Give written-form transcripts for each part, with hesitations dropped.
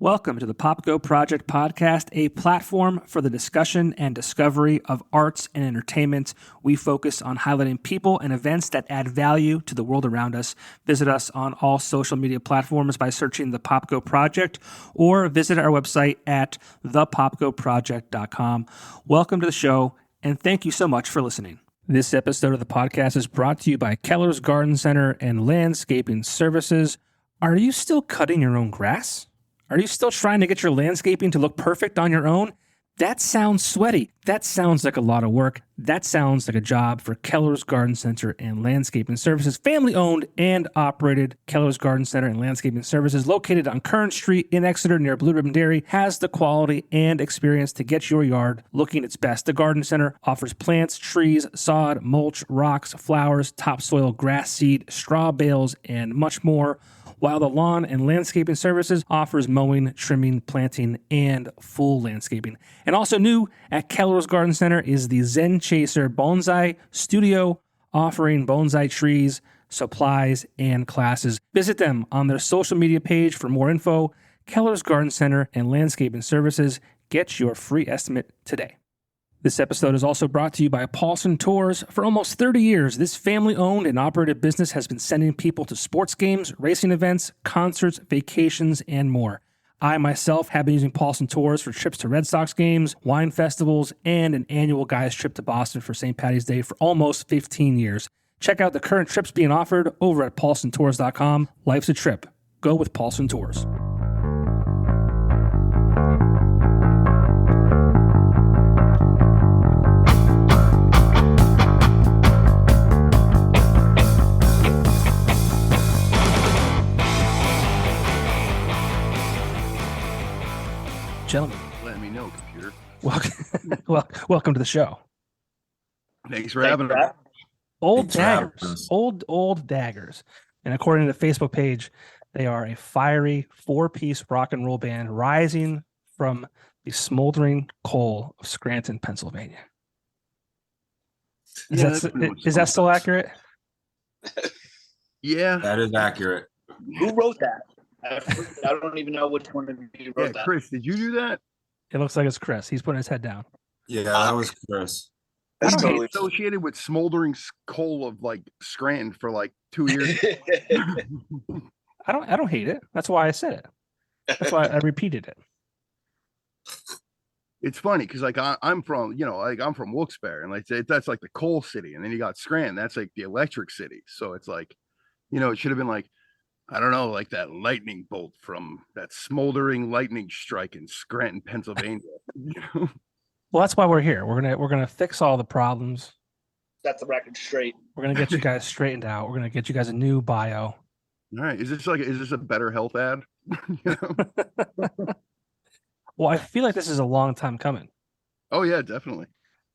Welcome to the Popko Project Podcast, a platform for the discussion and discovery of arts and entertainment. We focus on highlighting people and events that add value to the world around us. Visit us on all social media platforms by searching the Popko Project or visit our website at thepopkoproject.com. Welcome to the show, and thank you so much for listening. This episode of the podcast is brought to you by Keller's Garden Center and Landscaping Services. Are you still cutting your own grass? Are you still trying to get your landscaping to look perfect on your own? That sounds sweaty. That sounds like a lot of work. That sounds like a job for Keller's Garden Center and Landscaping Services. Family owned and operated, Keller's Garden Center and Landscaping Services, located on Kern Street in Exeter near Blue Ribbon Dairy, has the quality and experience to get your yard looking its best. The Garden Center offers plants, trees, sod, mulch, rocks, flowers, topsoil, grass seed, straw bales, and much more, while the Lawn and Landscaping Services offers mowing, trimming, planting, and full landscaping. And also new at Keller's Garden Center is the Zen Chaser Bonsai Studio, offering bonsai trees, supplies, and classes. Visit them on their social media page for more info. Keller's Garden Center and Landscaping Services. Get your free estimate today. This episode is also brought to you by Paulson Tours. For almost 30 years, this family-owned and operated business has been sending people to sports games, racing events, concerts, vacations, and more. I myself have been using Paulson Tours for trips to Red Sox games, wine festivals, and an annual guys trip to Boston for St. Patty's Day for almost 15 years. Check out the current trips being offered over at paulsontours.com. Life's a trip. Go with Paulson Tours. Gentlemen, let me know, computer. Welcome to the show. Thanks for having us. Old Daggers, old Daggers, and according to the Facebook page, they are a fiery 4-piece rock and roll band rising from the smoldering coal of Scranton, Pennsylvania. Is that still accurate? Yeah, that is accurate. Who wrote that? I don't even know which one of you wrote that. Chris, did you do that? It looks like it's Chris. He's putting his head down. Yeah, that was Chris. That's totally associated with smoldering coal of like Scranton for like 2 years. I don't hate it. That's why I said it. That's why I repeated it. It's funny because like I'm from Wilkes-Barre, and like that's like the coal city, and then you got Scranton, that's like the electric city. So it's like, it should have been like, I don't know, like that lightning bolt from that smoldering lightning strike in Scranton, Pennsylvania. Well, that's why we're here. We're gonna fix all the problems. Set the record straight. We're gonna get you guys straightened out. We're gonna get you guys a new bio. All right. Is this a better health ad? Well, I feel like this is a long time coming. Oh yeah, definitely.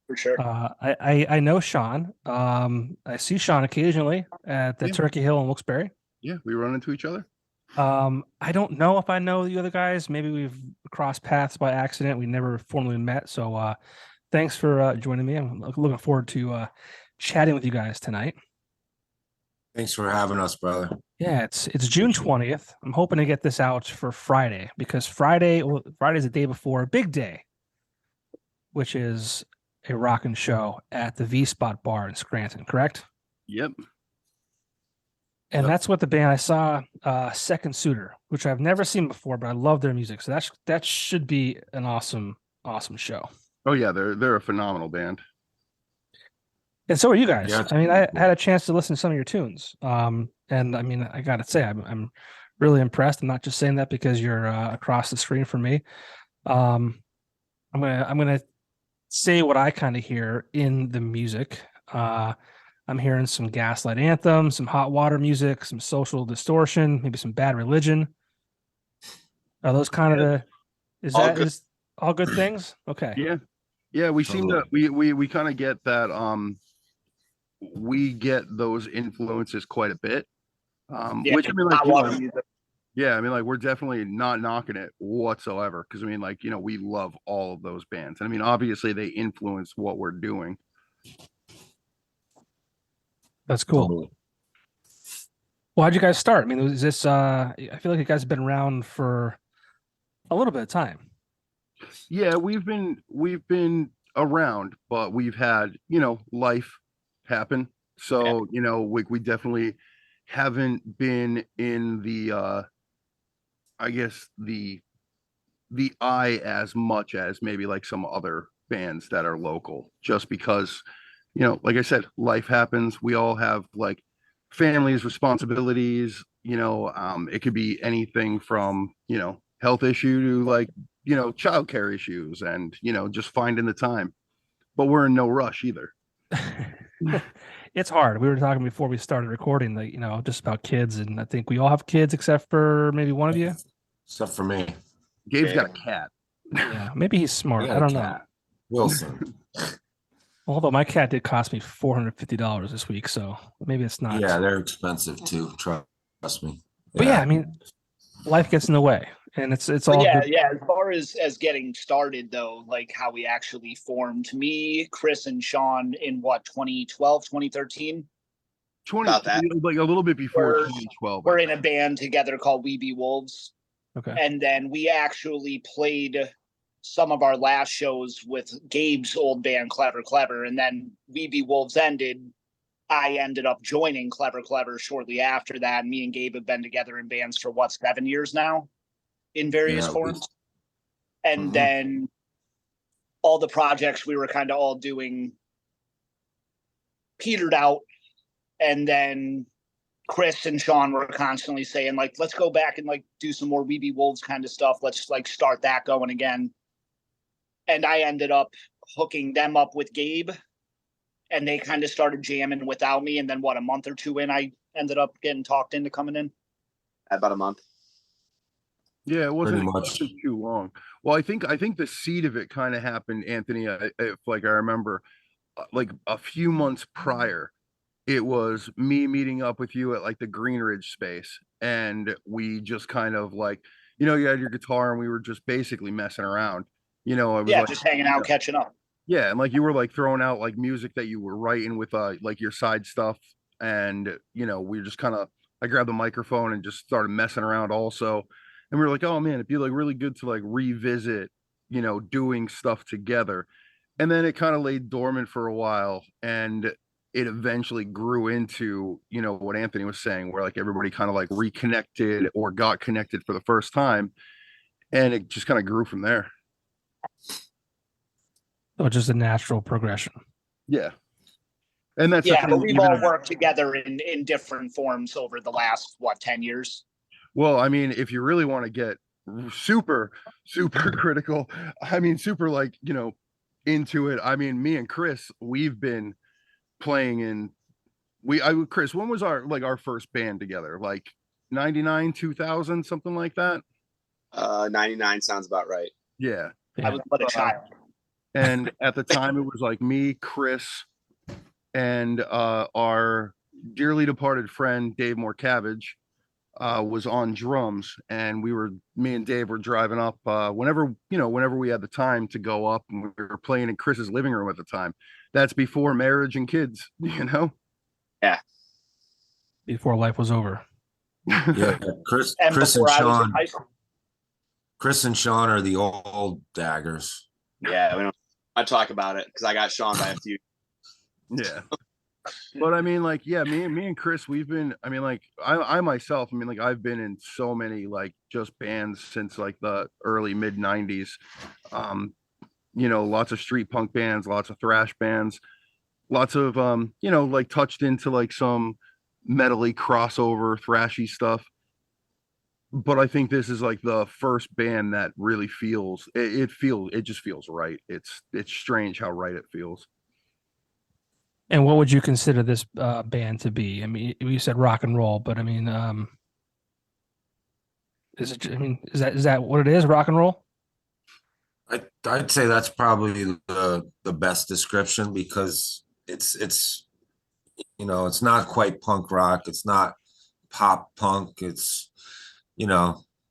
For sure. I know Sean. I see Sean occasionally at the Turkey Hill in Wilkes-Barre. Yeah, we run into each other. I don't know if I know the other guys. Maybe we've crossed paths by accident. We never formally met. So thanks for joining me. I'm looking forward to chatting with you guys tonight. Thanks for having us, brother. Yeah, it's June 20th. I'm hoping to get this out for Friday because Friday's the day before a big day, which is a rockin' show at the V-sSpot Bar in Scranton, correct? Yep. And that's what the band I saw, Second Suitor, which I've never seen before, but I love their music. So that should be an awesome show. Oh yeah, they're a phenomenal band. And so are you guys. Yeah, I mean, I had a chance to listen to some of your tunes. And I mean, I gotta say, I'm really impressed. I'm not just saying that because you're across the screen from me. I'm gonna say what I kind of hear in the music. I'm hearing some Gaslight Anthem, some Hot Water music, some Social Distortion, maybe some Bad Religion. Are those kind of is all good things? Okay. Yeah. We seem to we kind of get that. We get those influences quite a bit. Which I mean, like, I mean, like, we're definitely not knocking it whatsoever because I mean, like, we love all of those bands, and I mean, obviously, they influence what we're doing. That's cool. Well, how'd you guys start? I mean, is this? I feel like you guys have been around for a little bit of time. Yeah, we've been around, but we've had, life happen. So, we definitely haven't been in the I guess the eye as much as maybe like some other bands that are local, just because, like I said, life happens. We all have like families, responsibilities, it could be anything from, health issue to like, childcare issues and, just finding the time. But we're in no rush either. It's hard. We were talking before we started recording, like, just about kids. And I think we all have kids except for maybe one of you. Except for me. Gabe's got a cat. Yeah, maybe he's smart. I don't know. Wilson. Although my cat did cost me $450 this week, so maybe it's not. Yeah, they're expensive too. Trust me. But yeah, I mean, life gets in the way, and it's all. Yeah, good. Yeah. As far as getting started, though, like how we actually formed, me, Chris, and Sean in what 2012, 2013. About that. Like a little bit before 2012. We're in a band together called We Be Wolves. Okay. And then we actually played some of our last shows with Gabe's old band, Clever Clever. And then We Be Wolves ended. I ended up joining Clever Clever shortly after that. And me and Gabe have been together in bands for 7 years now in various forms. And then all the projects we were kind of all doing petered out. And then Chris and Sean were constantly saying, like, let's go back and like do some more We Be Wolves kind of stuff. Let's like start that going again. And I ended up hooking them up with Gabe, and they kind of started jamming without me. And then a month or two in, I ended up getting talked into coming in. About a month. Yeah, it wasn't too long. Well, I think the seed of it kind of happened, Anthony, if like I remember, like a few months prior. It was me meeting up with you at like the Greenridge space, and we just kind of like, you had your guitar and we were just basically messing around, it was like, just hanging out, catching up. Yeah. And like, you were like throwing out like music that you were writing with like your side stuff. And, we just kind of, I grabbed the microphone and just started messing around also. And we were like, oh man, it'd be like really good to like revisit, doing stuff together. And then it kind of laid dormant for a while. And it eventually grew into, what Anthony was saying, where like everybody kind of like reconnected or got connected for the first time. And it just kind of grew from there. So just a natural progression. Yeah. And that's, but we've all worked together in different forms over the last, 10 years? Well, I mean, if you really want to get super, super critical, I mean, super like, into it. I mean, me and Chris, we've been playing in Chris, when was our first band together? Like 99, 2000, something like that? 99 sounds about right. Yeah. I was but a child. And at the time it was like me, Chris, and our dearly departed friend Dave Morecavage was on drums, and me and Dave were driving up whenever we had the time to go up, and we were playing in Chris's living room at the time. That's before marriage and kids, Yeah. Before life was over. Yeah, Chris and Sean are the old daggers. Yeah, I talk about it because I got Sean by a few. Yeah. But I mean, like, yeah, me and Chris, we've been, I mean, like, I myself, I mean, like, I've been in so many, like, just bands since, like, the early mid-90s. Lots of street punk bands, lots of thrash bands, lots of, like, touched into, like, some metally crossover thrashy stuff. But I think this is, like, the first band that really feels, it just feels right. It's strange how right it feels. And what would you consider this band to be? I mean, you said rock and roll, but I mean, is that what it is? Rock and roll? I'd say that's probably the best description, because it's not quite punk rock. It's not pop punk. It's,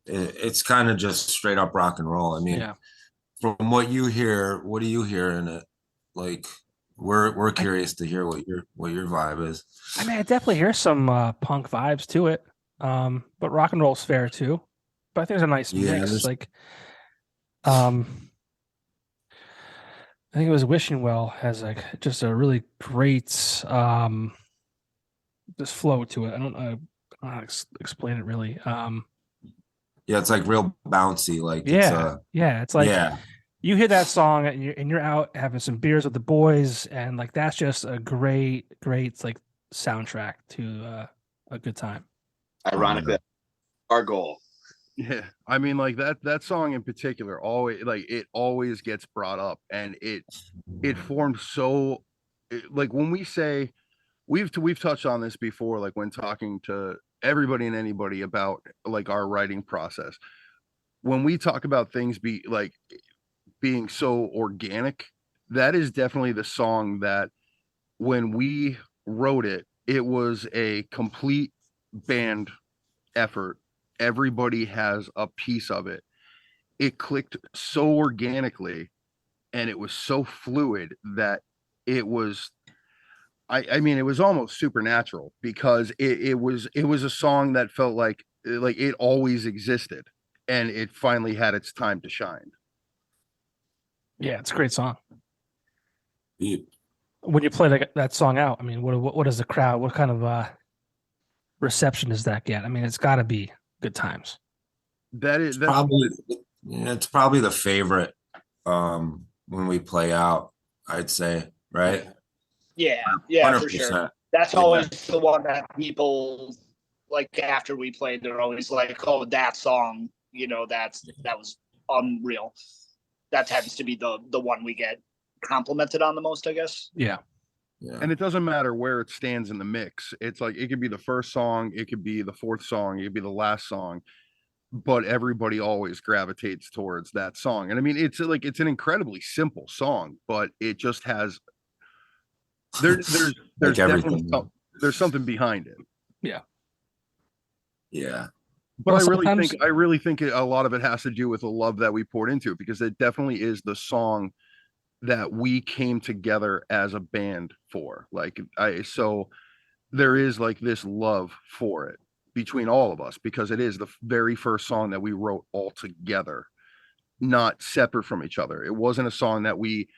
it's kind of just straight up rock and roll. I mean, From what you hear, what do you hear in it? Like, we're curious to hear what your vibe is. I mean, I definitely hear some punk vibes to it, but rock and roll's fair too. but I think it's a nice mix. Like, I think it was Wishing Well has like just a really great just flow to it. I don't know how to explain it really. Yeah, it's like real bouncy. Like it's like you hear that song and you're out having some beers with the boys, and like that's just a great like soundtrack to a good time. Ironically, our goal. Yeah, I mean, like that song in particular always gets brought up, and it formed so like when we say we've touched on this before, like when talking to everybody and anybody about like our writing process. When we talk about things being so organic, that is definitely the song that when we wrote it, it was a complete band effort. Everybody has a piece of it. It clicked so organically and it was so fluid that it was I mean, it was almost supernatural because it was a song that felt like it always existed and it finally had its time to shine. Yeah, it's a great song. Yeah. When you play that song out, I mean, what is the crowd? What kind of reception does that get? I mean, it's got to be good times. It's probably the favorite when we play out, I'd say, right? Yeah, 100%. for sure. That's always the one that people like after we played, they're always like, "Oh, that song, that was unreal." That tends to be the one we get complimented on the most, I guess. Yeah. And it doesn't matter where it stands in the mix. It's like it could be the first song, it could be the fourth song, it could be the last song, but everybody always gravitates towards that song. And I mean, it's an incredibly simple song, but it just has there's like everything. There's something behind it. Yeah. Yeah. But I really think a lot of it has to do with the love that we poured into it, because it definitely is the song that we came together as a band for. So there is like this love for it between all of us, because it is the very first song that we wrote all together, not separate from each other. It wasn't a song that we,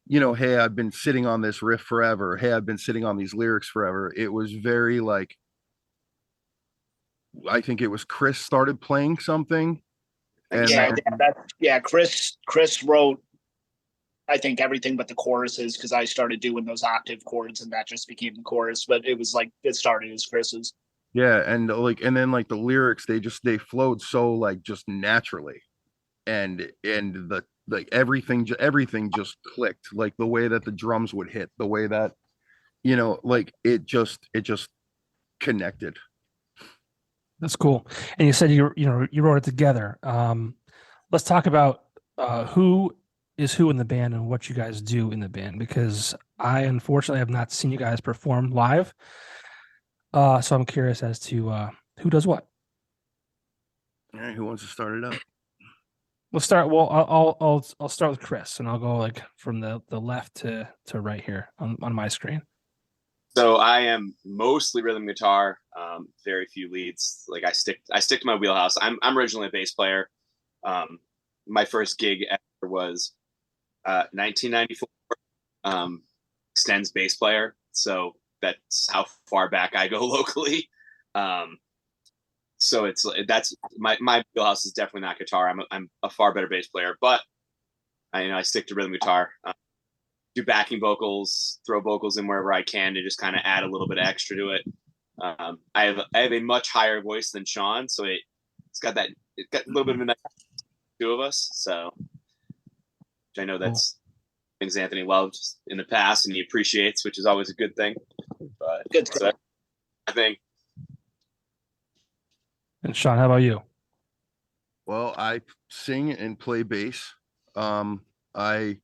hey, I've been sitting on this riff forever. Hey, I've been sitting on these lyrics forever. It was very like, I think it was Chris started playing something. And Chris wrote, I think, everything but the choruses, because I started doing those octave chords and that just became the chorus. But it was like it started as Chris's. Yeah, and then the lyrics, they flowed so like just naturally, and the everything just clicked, like the way that the drums would hit, the way that it just connected. That's cool. And you said you wrote it together. Let's talk about who is who in the band and what you guys do in the band, because I unfortunately have not seen you guys perform live. So I'm curious as to who does what. All right, who wants to start it up? We'll start. Well, I'll start with Chris, and I'll go like from the left to right here on my screen. So I am mostly rhythm guitar, very few leads. Like I stick to my wheelhouse. I'm originally a bass player. My first gig ever was 1994. Extends bass player, so that's how far back I go locally. So that's my wheelhouse is definitely not guitar. I'm a far better bass player, but I stick to rhythm guitar. Do backing vocals, throw vocals in wherever I can to just kind of add a little bit of extra to it. I have a much higher voice than Sean, so it's got a little bit of a two of us. So which I know that's things Anthony loved in the past and he appreciates, which is always a good thing. But good. So I think. And Sean, how about you? Well, I sing and play bass. I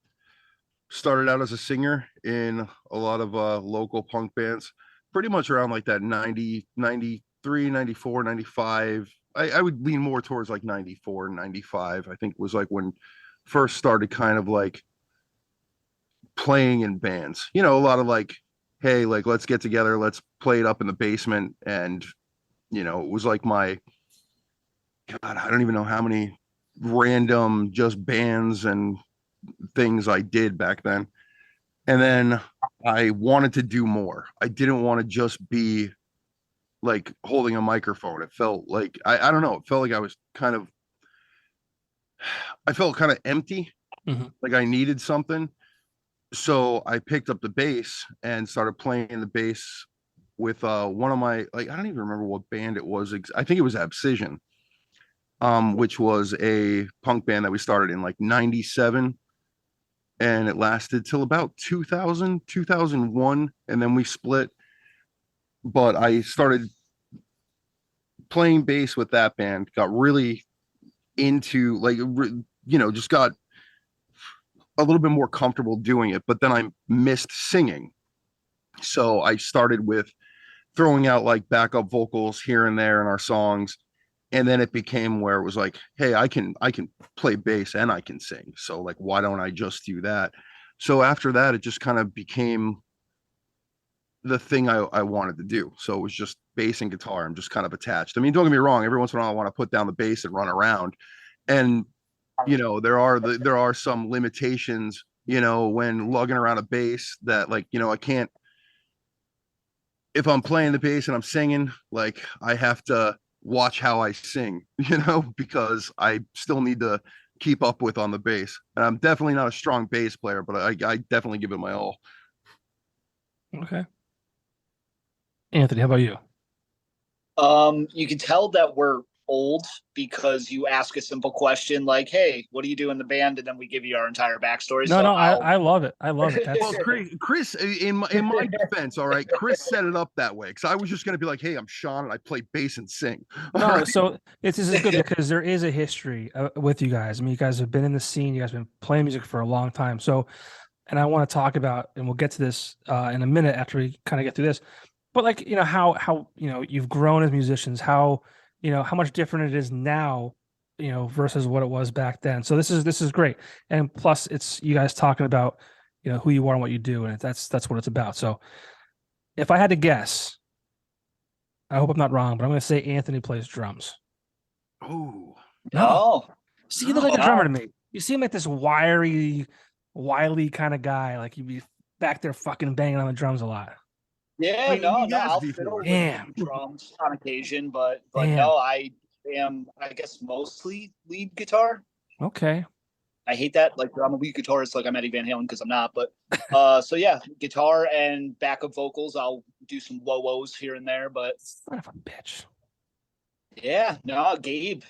started out as a singer in a lot of local punk bands, pretty much around like that 90, 93, 94, 95. I would lean more towards like 94, 95, I think was like when first started kind of like playing in bands, a lot of like, hey, like, let's get together, let's play it up in the basement. And, it was like my God, I don't even know how many random just bands and things I did back then. And then I wanted to do more. I didn't want to just be like holding a microphone. It felt like I don't know. It felt like I felt kind of empty, like I needed something. So I picked up the bass and started playing the bass with one of my, like, I don't even remember what band it was. I think it was Abscission, which was a punk band that we started in like 97, and it lasted till about 2000, 2001, and then we split. But I started playing bass with that band, got really into, like, just got a little bit more comfortable doing it, but then I missed singing. So I started with throwing out like backup vocals here and there in our songs. And then it became where it was like, hey, I can play bass and I can sing. So like, why don't I just do that? So after that, it just kind of became the thing I wanted to do. So it was just bass and guitar. I'm just kind of attached. I mean, don't get me wrong. Every once in a while, I want to put down the bass and run around. And there are some limitations, when lugging around a bass that, like, I can't, if I'm playing the bass and I'm singing, like, I have to watch how I sing, because I still need to keep up with on the bass. And I'm definitely not a strong bass player, but I definitely give it my all. Okay. Anthony, how about you? You can tell that we're old because you ask a simple question like, hey, what do you do in the band? And then we give you our entire backstory. I love it. I love it. Well, Chris, in my defense, all right, Chris set it up that way, because I was just going to be like, hey, I'm Sean and I play bass and sing. No, right? So this is good because there is a history with you guys. I mean, you guys have been in the scene. You guys have been playing music for a long time. So, and I want to talk about, and we'll get to this in a minute after we kind of get through this, but like, how you've grown as musicians, how much different it is now, versus what it was back then. So this is great. And plus it's you guys talking about, who you are and what you do. And that's what it's about. So if I had to guess, I hope I'm not wrong, but I'm going to say Anthony plays drums. Oh, no. See, you look like a drummer to me. You seem like this wiry, wily kind of guy. Like you'd be back there fucking banging on the drums a lot. Yeah, I'll fiddle with drums on occasion, but no, I am, I guess, mostly lead guitar. Okay. I hate that. Like, I'm a lead guitarist, like I'm Eddie Van Halen, because I'm not. But so yeah, guitar and backup vocals. I'll do some whoa-who's here and there, but son of a bitch. Yeah, no, Gabe.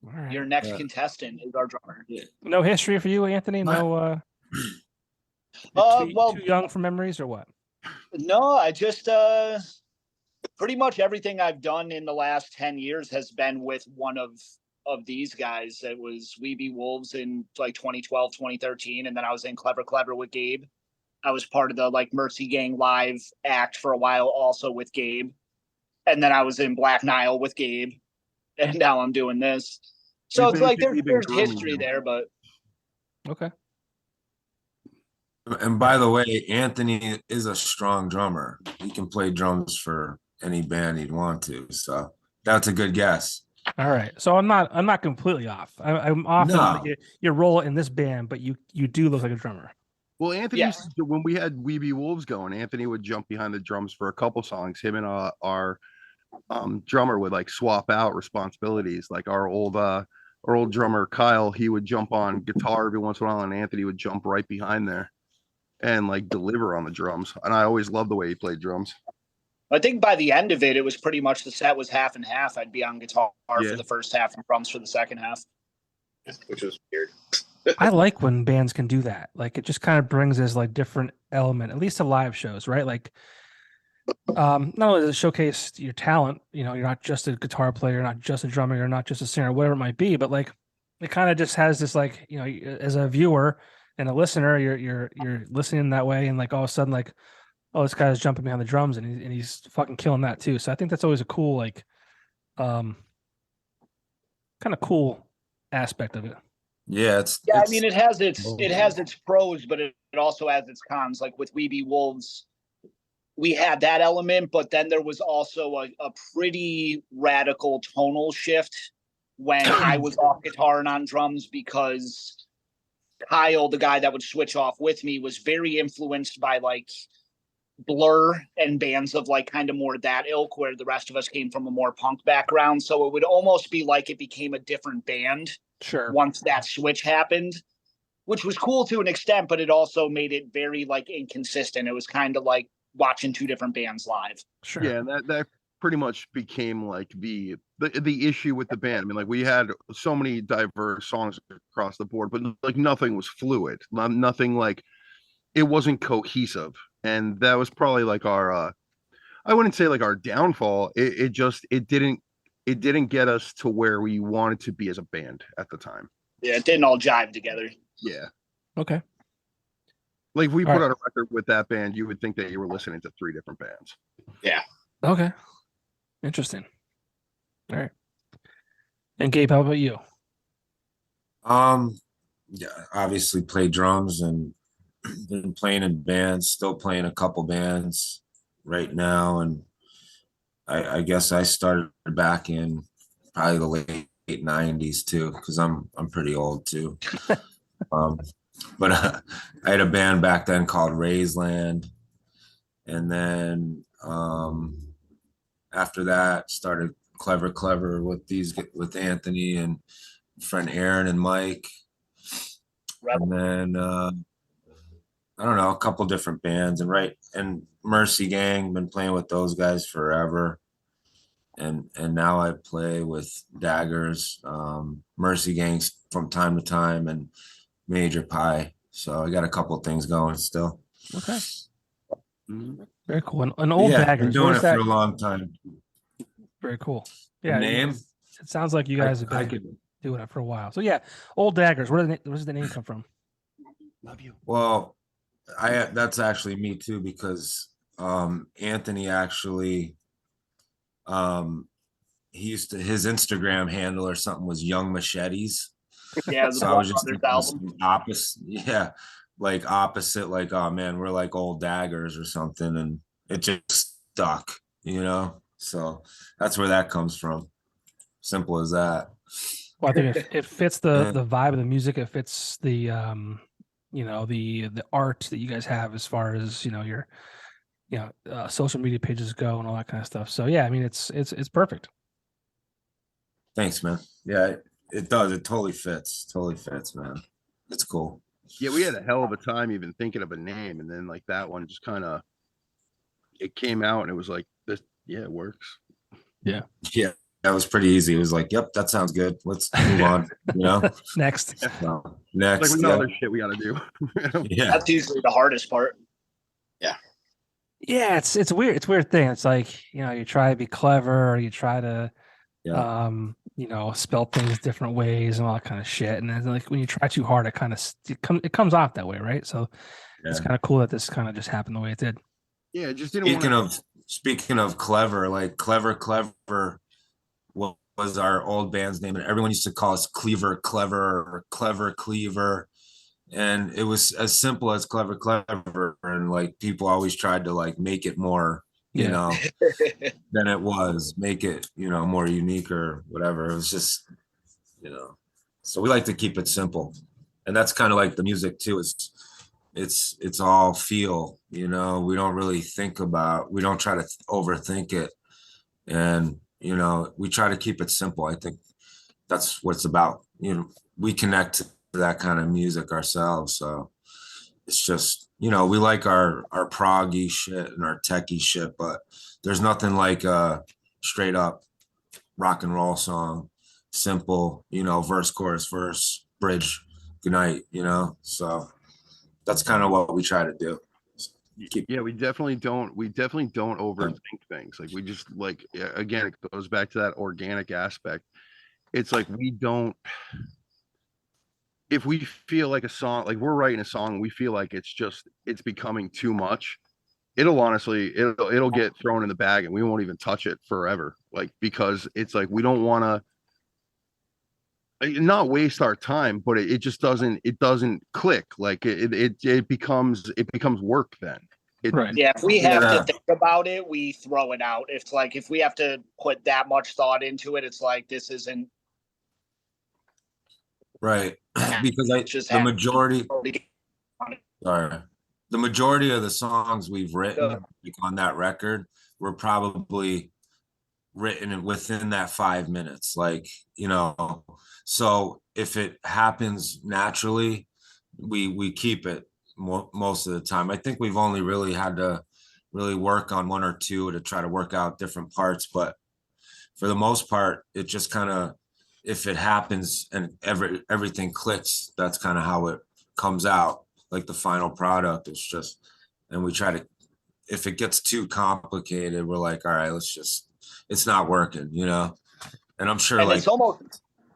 Right. Your next contestant is our drummer. No history for you, Anthony? No too young for memories or what? No, I just pretty much everything I've done in the last 10 years has been with one of these guys. It was We Be Wolves in like 2012, 2013, and then I was in Clever Clever with Gabe. I was part of the like Mercy Gang live act for a while also with Gabe. And then I was in Black Nile with Gabe. And now I'm doing this. So it's like there's history there, but okay. And by the way, Anthony is a strong drummer. He can play drums for any band he'd want to. So that's a good guess. All right. So I'm not completely off. I'm off your role in this band, but you do look like a drummer. Well, Anthony, when we had We Be Wolves going, Anthony would jump behind the drums for a couple songs. Him and our drummer would like swap out responsibilities. Like our old drummer Kyle, he would jump on guitar every once in a while, and Anthony would jump right behind there and like deliver on the drums. And I always loved the way he played drums. I think by the end of it, it was pretty much the set was half and half. I'd be on guitar for the first half and drums for the second half. Which was weird. I like when bands can do that. Like it just kind of brings this like different element, at least to live shows, right? Like not only does it showcase your talent, you're not just a guitar player, not just a drummer, you're not just a singer, whatever it might be, but like it kind of just has this like, as a viewer and a listener, you're listening that way, and like all of a sudden, like, oh, this guy's jumping behind the drums, and he's fucking killing that too. So I think that's always a cool, like, kind of cool aspect of it. Yeah, I mean, it has its pros, but it also has its cons. Like with We Be Wolves, we had that element, but then there was also a pretty radical tonal shift when I was off guitar and on drums, because Kyle, the guy that would switch off with me, was very influenced by like Blur and bands of like kind of more that ilk, where the rest of us came from a more punk background. So it would almost be like it became a different band once that switch happened, which was cool to an extent, but it also made it very like inconsistent. It was kind of like watching two different bands live. Yeah, and that pretty much became like the issue with the band. I mean, like we had so many diverse songs across the board, but like nothing was fluid. Nothing, like it wasn't cohesive. And that was probably like our I wouldn't say like our downfall. It didn't get us to where we wanted to be as a band at the time. Yeah, it didn't all jive together. Yeah. Okay. Like if we put out a record with that band, you would think that you were listening to three different bands. Yeah. Okay. Interesting. All right. And Gabe, how about you? Yeah, obviously play drums and been playing in bands, still playing a couple bands right now. And I guess I started back in probably the late 90s too, because I'm pretty old too. But I had a band back then called Raisland. And then after that started Clever with Anthony and friend Aaron and Mike. And then I don't know, a couple different bands, and Mercy Gang, been playing with those guys forever. And now I play with Daggers, Mercy Gangs from time to time, and Major Pie. So I got a couple things going still. Okay. Very cool. And Old Daggers. Been doing it for a long time. Very cool. Yeah. Name? It sounds like you guys have been doing it for a while. So yeah, Old Daggers. Where does the name come from? Love you. Well, that's actually me too, because Anthony actually his Instagram handle or something was Young Machetes. Yeah, so I was just opposite, like, oh man, we're like Old Daggers or something, and it just stuck, so that's where that comes from. Simple as that. Well, I think it fits the vibe of the music. It fits the the art that you guys have as far as your social media pages go and all that kind of stuff. So yeah, I mean it's perfect. Thanks, man. Yeah, it does. It totally fits. Man. It's cool. Yeah, we had a hell of a time even thinking of a name, and then like that one just kind of it came out, and it was like this. Yeah, it works. Yeah, that was pretty easy. It was like, yep, that sounds good. Let's move on. Next. So, next. Like we know other shit we got to do. Yeah, that's usually the hardest part. Yeah. Yeah, it's weird. It's a weird thing. It's like you try to be clever, or you try to spell things different ways and all that kind of shit. And then like when you try too hard, it comes off that way, right? So it's kind of cool that this kind of just happened the way it did. Yeah, it just didn't. Speaking of clever, like clever was our old band's name, and everyone used to call us Cleaver Clever or Clever Cleaver. And it was as simple as Clever Clever, and like people always tried to like make it more than it was, make it more unique or whatever. It was just so we like to keep it simple, and that's kind of like the music too. It's all feel, we don't really we don't try to overthink it, and we try to keep it simple. I think that's what it's about. We connect to that kind of music ourselves, so it's just we like our proggy shit and our techie shit, but there's nothing like a straight up rock and roll song, simple, verse, chorus, verse, bridge, goodnight, so that's kind of what we try to do. We definitely don't overthink things. Like we just again, it goes back to that organic aspect. It's like if we feel like a song, like we're writing a song, we feel like it's becoming too much, it'll get thrown in the bag and we won't even touch it forever. Like, because it's like, we don't want to not waste our time, but it just doesn't click. Like it becomes work then. Right. Yeah, if we have to think about it, we throw it out. If we have to put that much thought into it, it's like, this isn't Right. Because Just the have- majority of the songs we've written like on that record were probably written within that 5 minutes. Like, you know, so if it happens naturally, we keep it most of the time. I think we've only really had to really work on one or two to try to work out different parts, but for the most part, it just kind of, if it happens and everything clicks, that's kind of how it comes out. Like the final product is just, and we try to, if it gets too complicated, we're like, all right, it's not working, you know? And I'm sure, and like,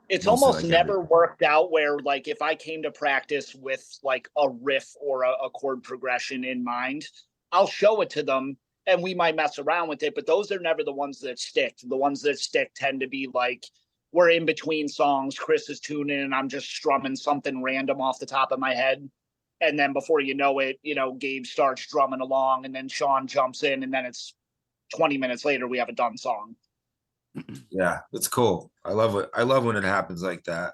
it's almost never worked out where, like, if I came to practice with like a riff or a chord progression in mind, I'll show it to them and we might mess around with it, but those are never the ones that stick. The ones that stick tend to be like, we're in between songs, Chris is tuning and I'm just strumming something random off the top of my head. And then before you know it, you know, Gabe starts drumming along and then Sean jumps in and then it's 20 minutes later, we have a done song. Yeah, it's cool. I love when it happens like that.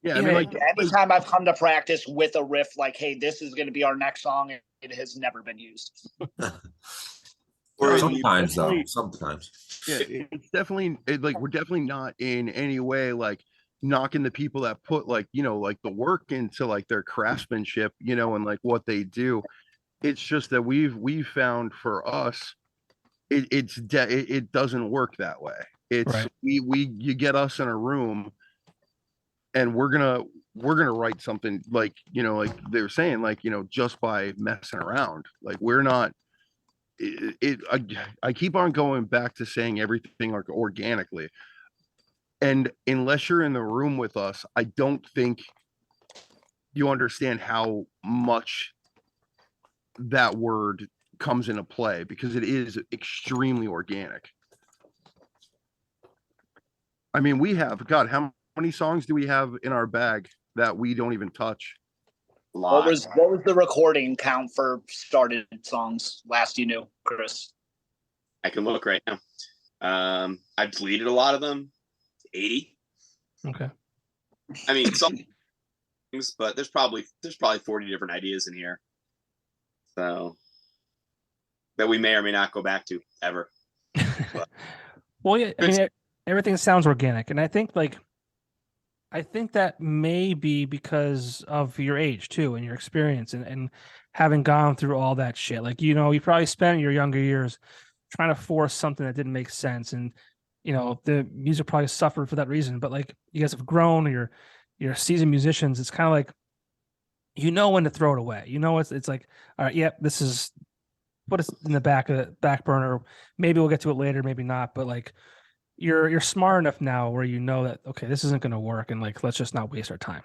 Yeah, I mean, like anytime I've come to practice with a riff, like, hey, this is going to be our next song, it has never been used. Sometimes, though. Sometimes. Yeah, it's definitely like we're definitely not in any way like knocking the people that put like, you know, like the work into like their craftsmanship, you know, and like what they do. It's just that we've found for us, it doesn't work that way. It's Right. you get us in a room and we're gonna write something like, you know, like they were saying, like, you know, just by messing around. Like we're not I keep on going back to saying everything like organically. And unless you're in the room with us, I don't think you understand how much that word comes into play, because it is extremely organic. I mean, we have, God, how many songs do we have in our bag that we don't even touch? What was the recording count for started songs last you knew, Chris? I can look right now. I've deleted a lot of them. 80. Okay. I mean, some things, but there's probably 40 different ideas in here. So that we may or may not go back to ever. Well, yeah, I mean, everything sounds organic, and I think that may be because of your age too and your experience and having gone through all that shit. Like, you know, you probably spent your younger years trying to force something that didn't make sense, and you know the music probably suffered for that reason. But like, you guys have grown, you're seasoned musicians. It's kind of like, you know when to throw it away. You know, it's like, all right, yep, this is, put it in the back burner. Maybe we'll get to it later, maybe not. But like, you're smart enough now where you know that, okay, this isn't going to work, and like, let's just not waste our time.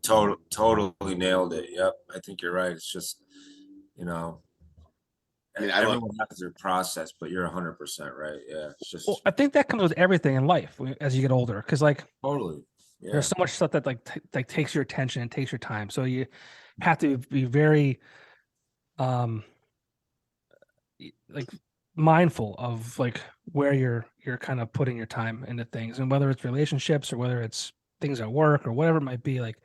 Totally nailed it. Yep, I think you're right. It's just, you know, I mean, everyone has their process, but you're 100% right. Yeah, it's just. Well, I think that comes with everything in life as you get older, because like, totally. Yeah. There's so much stuff that like takes your attention and takes your time. So you have to be very like mindful of like where you're kind of putting your time into things, and whether it's relationships or whether it's things at work or whatever it might be. Like,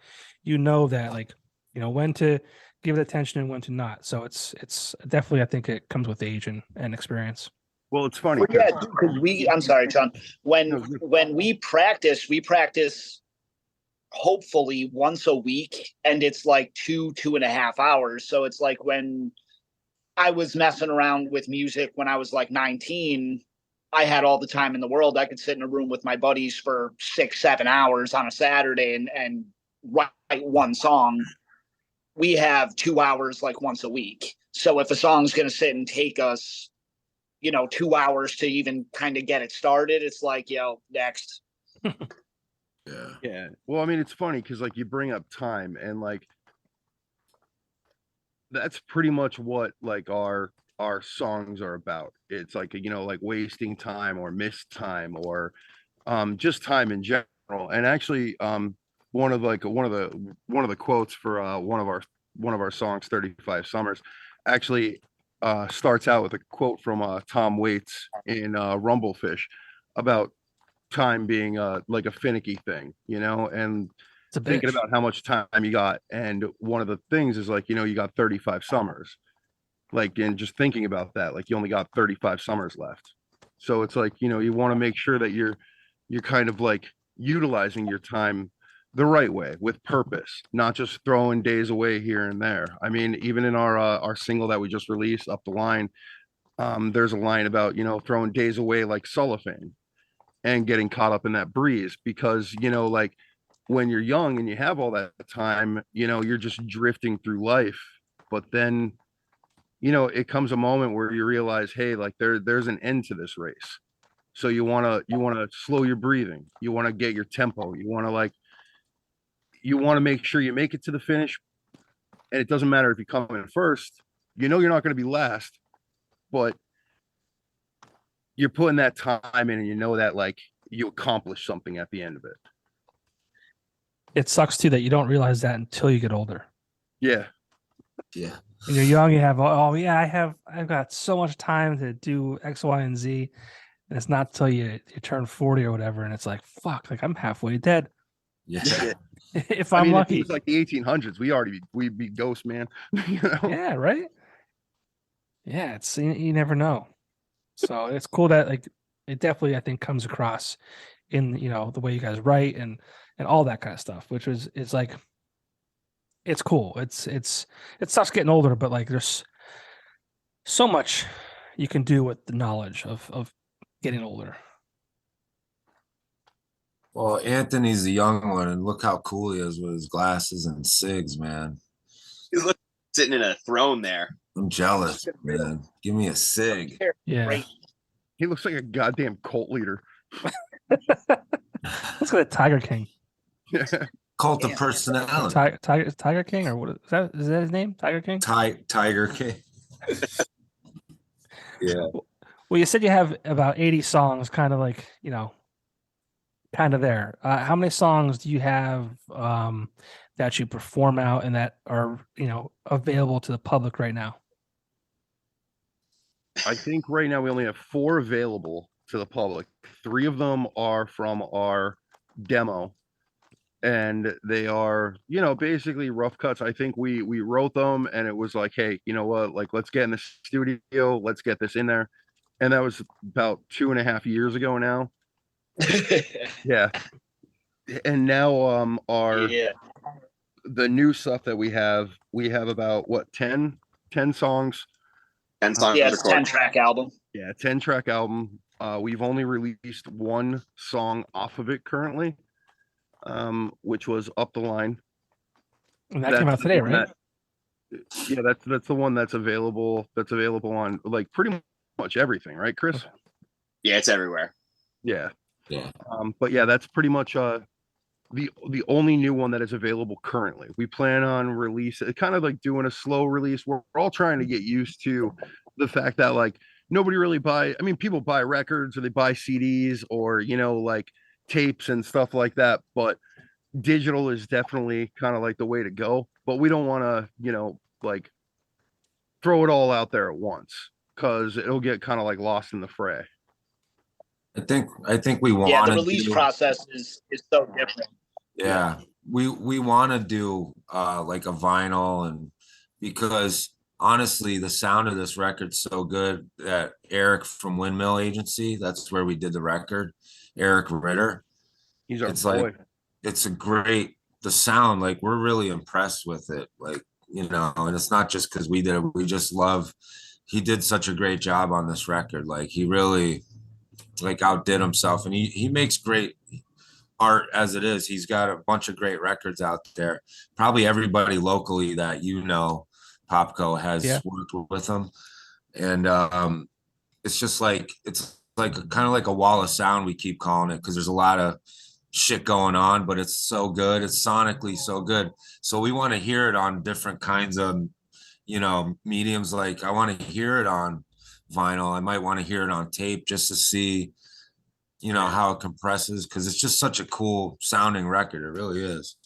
you know that, like, you know when to give it attention and when to not. So it's definitely, I think it comes with age and experience. Well, it's funny. Well, yeah, because I'm sorry, John. When we practice hopefully once a week, and it's like 2.5 hours. So it's like when I was messing around with music when I was like 19, I had all the time in the world. I could sit in a room with my buddies for 6-7 hours on a Saturday and write one song. We have 2 hours like once a week. So if a song's going to sit and take us, 2 hours to even kind of get it started, it's like, next. Yeah. Well, I mean, it's funny because like you bring up time, and like that's pretty much what like our songs are about. It's like, like wasting time or missed time or just time in general. And actually, one of the quotes for one of our songs, 35 Summers, actually starts out with a quote from Tom Waits in Rumblefish about time being like a finicky thing, and It's a thinking bitch. about how much time you got. And one of the things is like, you got 35 summers, like, and just thinking about that, like you only got 35 summers left. So it's like, you want to make sure that you're kind of like utilizing your time the right way with purpose, not just throwing days away here and there. I mean, even in our single that we just released, Up the Line, there's a line about, throwing days away like cellophane and getting caught up in that breeze, because, like when you're young and you have all that time, you're just drifting through life. But then, it comes a moment where you realize, hey, like there's an end to this race. So you want to slow your breathing. You want to get your tempo. You want to make sure you make it to the finish. And it doesn't matter if you come in first, you're not going to be last, but you're putting that time in, and that like you accomplish something at the end of it. It sucks too that you don't realize that until you get older. Yeah. Yeah. When you're young, you have, I've got so much time to do X, Y, and Z. And it's not till you turn 40 or whatever. And it's like, fuck, like I'm halfway dead. Yeah. If I'm lucky. If it was like the 1800s, we'd be ghost, man. Yeah, right. Yeah, it's you never know. So it's cool that like it definitely I think comes across in the way you guys write and all that kind of stuff, which is like it's cool. It sucks getting older, but like there's so much you can do with the knowledge of getting older. Well, Anthony's the young one, and look how cool he is with his glasses and cigs, man. He's sitting in a throne there. I'm jealous, man. Give me a cig. Yeah. He looks like a goddamn cult leader. Let's go to Tiger King. Cult of personality. Tiger King, or what is that? Is that his name? Tiger King? Tiger King. Yeah. Well, you said you have about 80 songs, kind of like, kind of there. How many songs do you have that you perform out and that are, available to the public right now? I think right now we only have 4 available to the public. 3 of them are from our demo, and they are, basically rough cuts. I think we wrote them, and it was like, hey, you know what? Like, let's get in the studio. Let's get this in there. And that was about 2.5 years ago now. Yeah. And now the new stuff that we have about 10 songs. 10 songs. Yeah, it's 10-track album. Yeah, 10-track album. We've only released 1 song off of it currently, which was Up the Line. And that came out today, right? That's the one that's available on like pretty much everything, right, Chris? Okay. Yeah, it's everywhere. Yeah. Yeah. But yeah, that's pretty much the only new one that is available currently. We plan on kind of like doing a slow release. We're all trying to get used to the fact that like nobody really people buy records or they buy CDs or like tapes and stuff like that, but digital is definitely kind of like the way to go. But we don't want to like throw it all out there at once, because it'll get kind of like lost in the fray. I think we want the release process is so different. Yeah, we want to do like a vinyl, and because honestly, the sound of this record's so good that Eric from Windmill Agency, that's where we did the record, Eric Ritter. He's our it's boy. like it's the sound, like we're really impressed with it, like and it's not just because we did it, we just love. He did such a great job on this record, like he really like outdid himself, and he makes great art as it is. He's got a bunch of great records out there. Probably everybody locally that Popko has worked with him, and it's just like kind of like a wall of sound, we keep calling it, because there's a lot of shit going on, but it's so good. It's sonically so good. So we want to hear it on different kinds of mediums. Like I want to hear it on vinyl. I might want to hear it on tape just to see how it compresses, because it's just such a cool sounding record. It really is.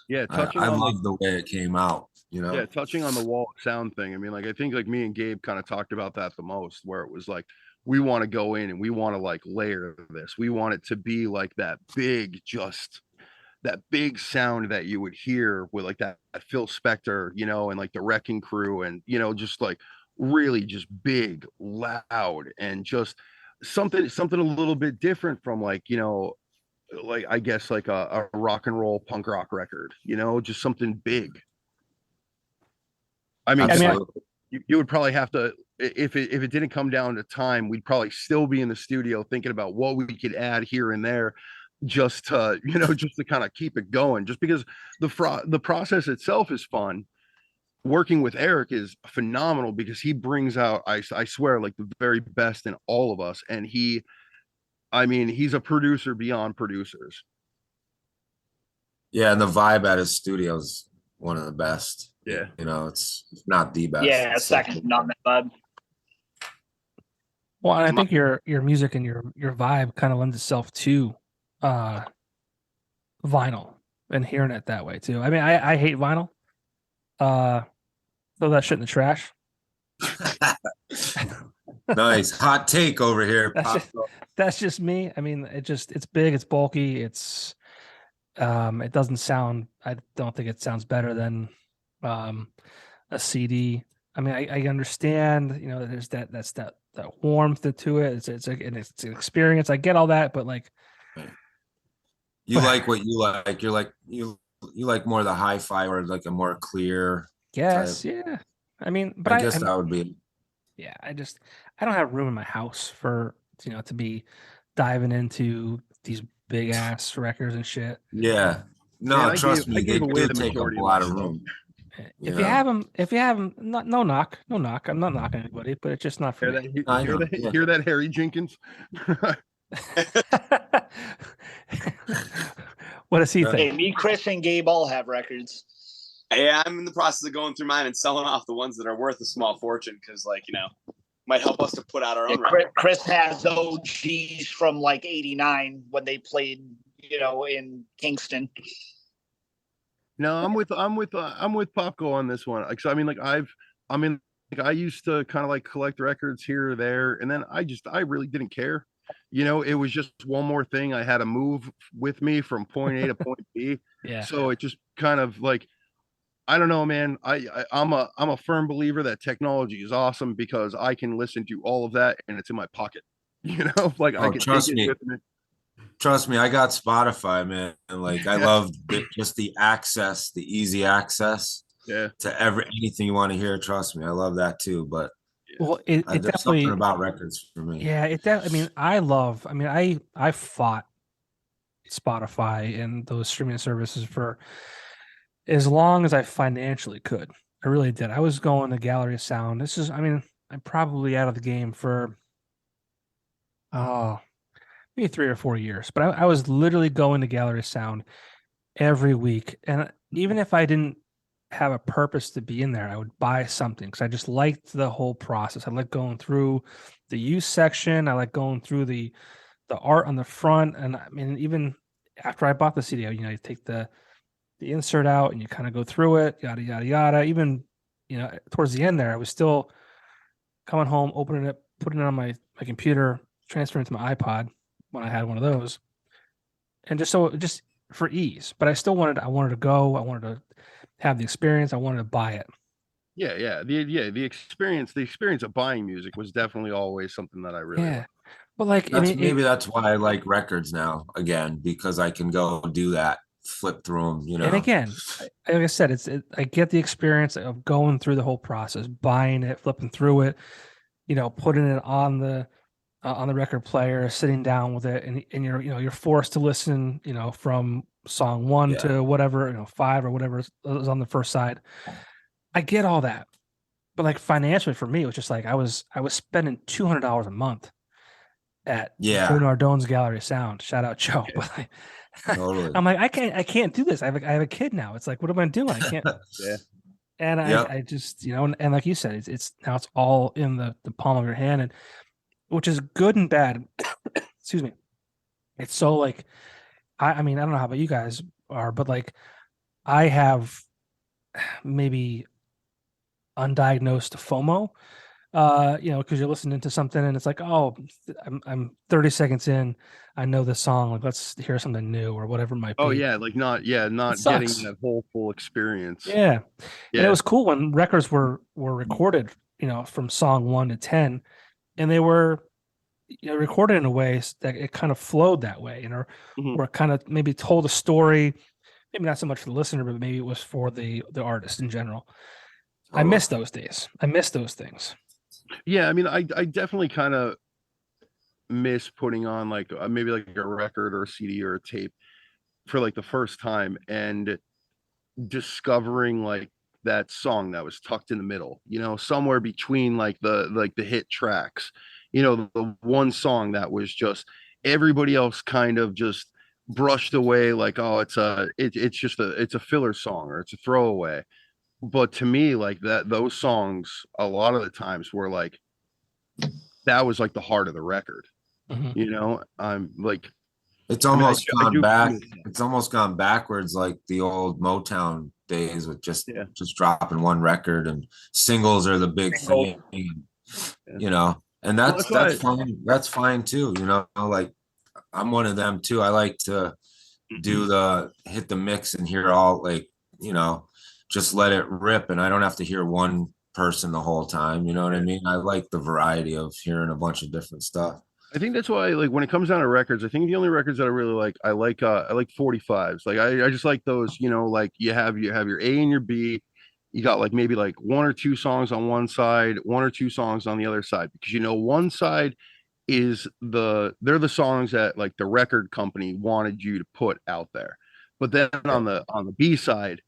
Yeah, I love the way it came out. Touching on the wall of sound thing. I mean, like I think like me and Gabe kind of talked about that the most, where it was like we want to go in and we want to like layer this. We want it to be like that big, just that big sound that you would hear with like that Phil Spector, you know, and like the Wrecking Crew, and you know, just like really just big, loud, and just something a little bit different from like, you know, like I guess like a rock and roll punk rock record, you know, just something big. I mean, you would probably have to, if it didn't come down to time, we'd probably still be in the studio thinking about what we could add here and there, just to, you know, just to kind of keep it going. Just because the process itself is fun. Working with Eric is phenomenal because he brings out, I swear, like the very best in all of us, and he's a producer beyond producers. Yeah, and the vibe at his studio is one of the best. Yeah, you know, it's not the best. Yeah, second to none, bud. Well, and I think your music and your vibe kind of lends itself to vinyl and hearing it that way too. I mean, I hate vinyl. Throw that shit in the trash. Nice hot take over here. That's just me. I mean, it's big, it's bulky, it doesn't sound. I don't think it sounds better than a CD. I mean, I understand. You know, there's that warmth to it. It's an experience. I get all that, but like, you like what you like. You're like you like more the hi-fi or like a more clear. Yes, type. yeah. I mean, but I guess that would be. Yeah, I don't have room in my house for, you know, to be diving into these big ass records and shit. Yeah, no, trust me, they do take up a lot of room. If you have them, no knock. I'm not knocking anybody, but it's just not for me. Hear that, Harry Jenkins? What does he think? Hey, me, Chris, and Gabe all have records. Yeah, I'm in the process of going through mine and selling off the ones that are worth a small fortune because, like, you know, might help us to put out our own record. Chris has OGs from like '89 when they played, you know, in Kingston. No, I'm with Popko on this one. Like, so, I mean, like I used to kind of like collect records here or there, and then I really didn't care. You know, it was just one more thing I had to move with me from point A to point B. Yeah. So it just kind of like, I don't know, man. I'm a firm believer that technology is awesome because I can listen to all of that and it's in my pocket. You know, like I can trust take me. it with me. Trust me, I got Spotify, man. And like I love just the access, the easy access to anything you want to hear. Trust me, I love that too. But well, it there's definitely something about records for me. Yeah, I fought Spotify and those streaming services for as long as I financially could. I really did. I was going to Gallery of Sound. I'm probably out of the game for maybe 3 or 4 years, but I was literally going to Gallery of Sound every week. And even if I didn't have a purpose to be in there, I would buy something because I just liked the whole process. I like going through the use section. I like going through the art on the front. And I mean, even after I bought the CD, you know, you take the insert out and you kind of go through it, yada, yada, yada. Even, you know, towards the end there, I was still coming home, opening it, putting it on my computer, transferring it to my iPod when I had one of those. And just for ease, but I still wanted to go. I wanted to have the experience. I wanted to buy it. Yeah. The experience of buying music was definitely always something that I really liked. But like, maybe that's why I like records now again, because I can go do that, flip through them, you know. And again, like I said, I get the experience of going through the whole process, buying it, flipping through it, you know, putting it on the record player, sitting down with it, and you're forced to listen, you know, from song 1 to whatever, you know, 5 or whatever is on the first side. I get all that, but like financially for me, it was just like I was spending $200 a month at Joe Nardone's Gallery of Sound. Shout out Joe. Yeah. But like, Totally. I'm like, I can't do this. I have a kid now. It's like, what am I doing? I can't. And I just, you know, and like you said, it's now it's all in the palm of your hand, and which is good and bad. Excuse me. It's so like, I mean, I don't know how about you guys are, but like I have maybe undiagnosed FOMO because you're listening to something and it's like, oh, I'm 30 seconds in, I know this song, like let's hear something new or whatever it might be. Oh yeah, like not getting that whole full experience. Yeah. And it was cool when records were recorded, from song 1 to 10, and they were recorded in a way that it kind of flowed that way, or kind of maybe told a story, maybe not so much for the listener, but maybe it was for the artist in general. I miss those days. I miss those things. Yeah, I mean, I definitely kind of miss putting on like maybe like a record or a CD or a tape for like the first time and discovering like that song that was tucked in the middle, somewhere between like the hit tracks, the one song that was just everybody else kind of just brushed away like, oh, it's a filler song or it's a throwaway. But to me, like those songs a lot of the times were like, that was like the heart of the record. I'm like, it's almost gone back. It's almost gone backwards, like the old Motown days with just dropping one record, and singles are the big thing, and that's fine. That's fine too. Like I'm one of them too. I like to do hit the mix and hear all, like, just let it rip, and I don't have to hear one person the whole time. You know what I mean? I like the variety of hearing a bunch of different stuff. I think that's why, like, when it comes down to records, I think the only records that I really like, I like 45s. Like I just like those, like you have your A and your B. You got like maybe like one or two songs on one side, one or two songs on the other side, because one side is they're the songs that like the record company wanted you to put out there. But then on the B side,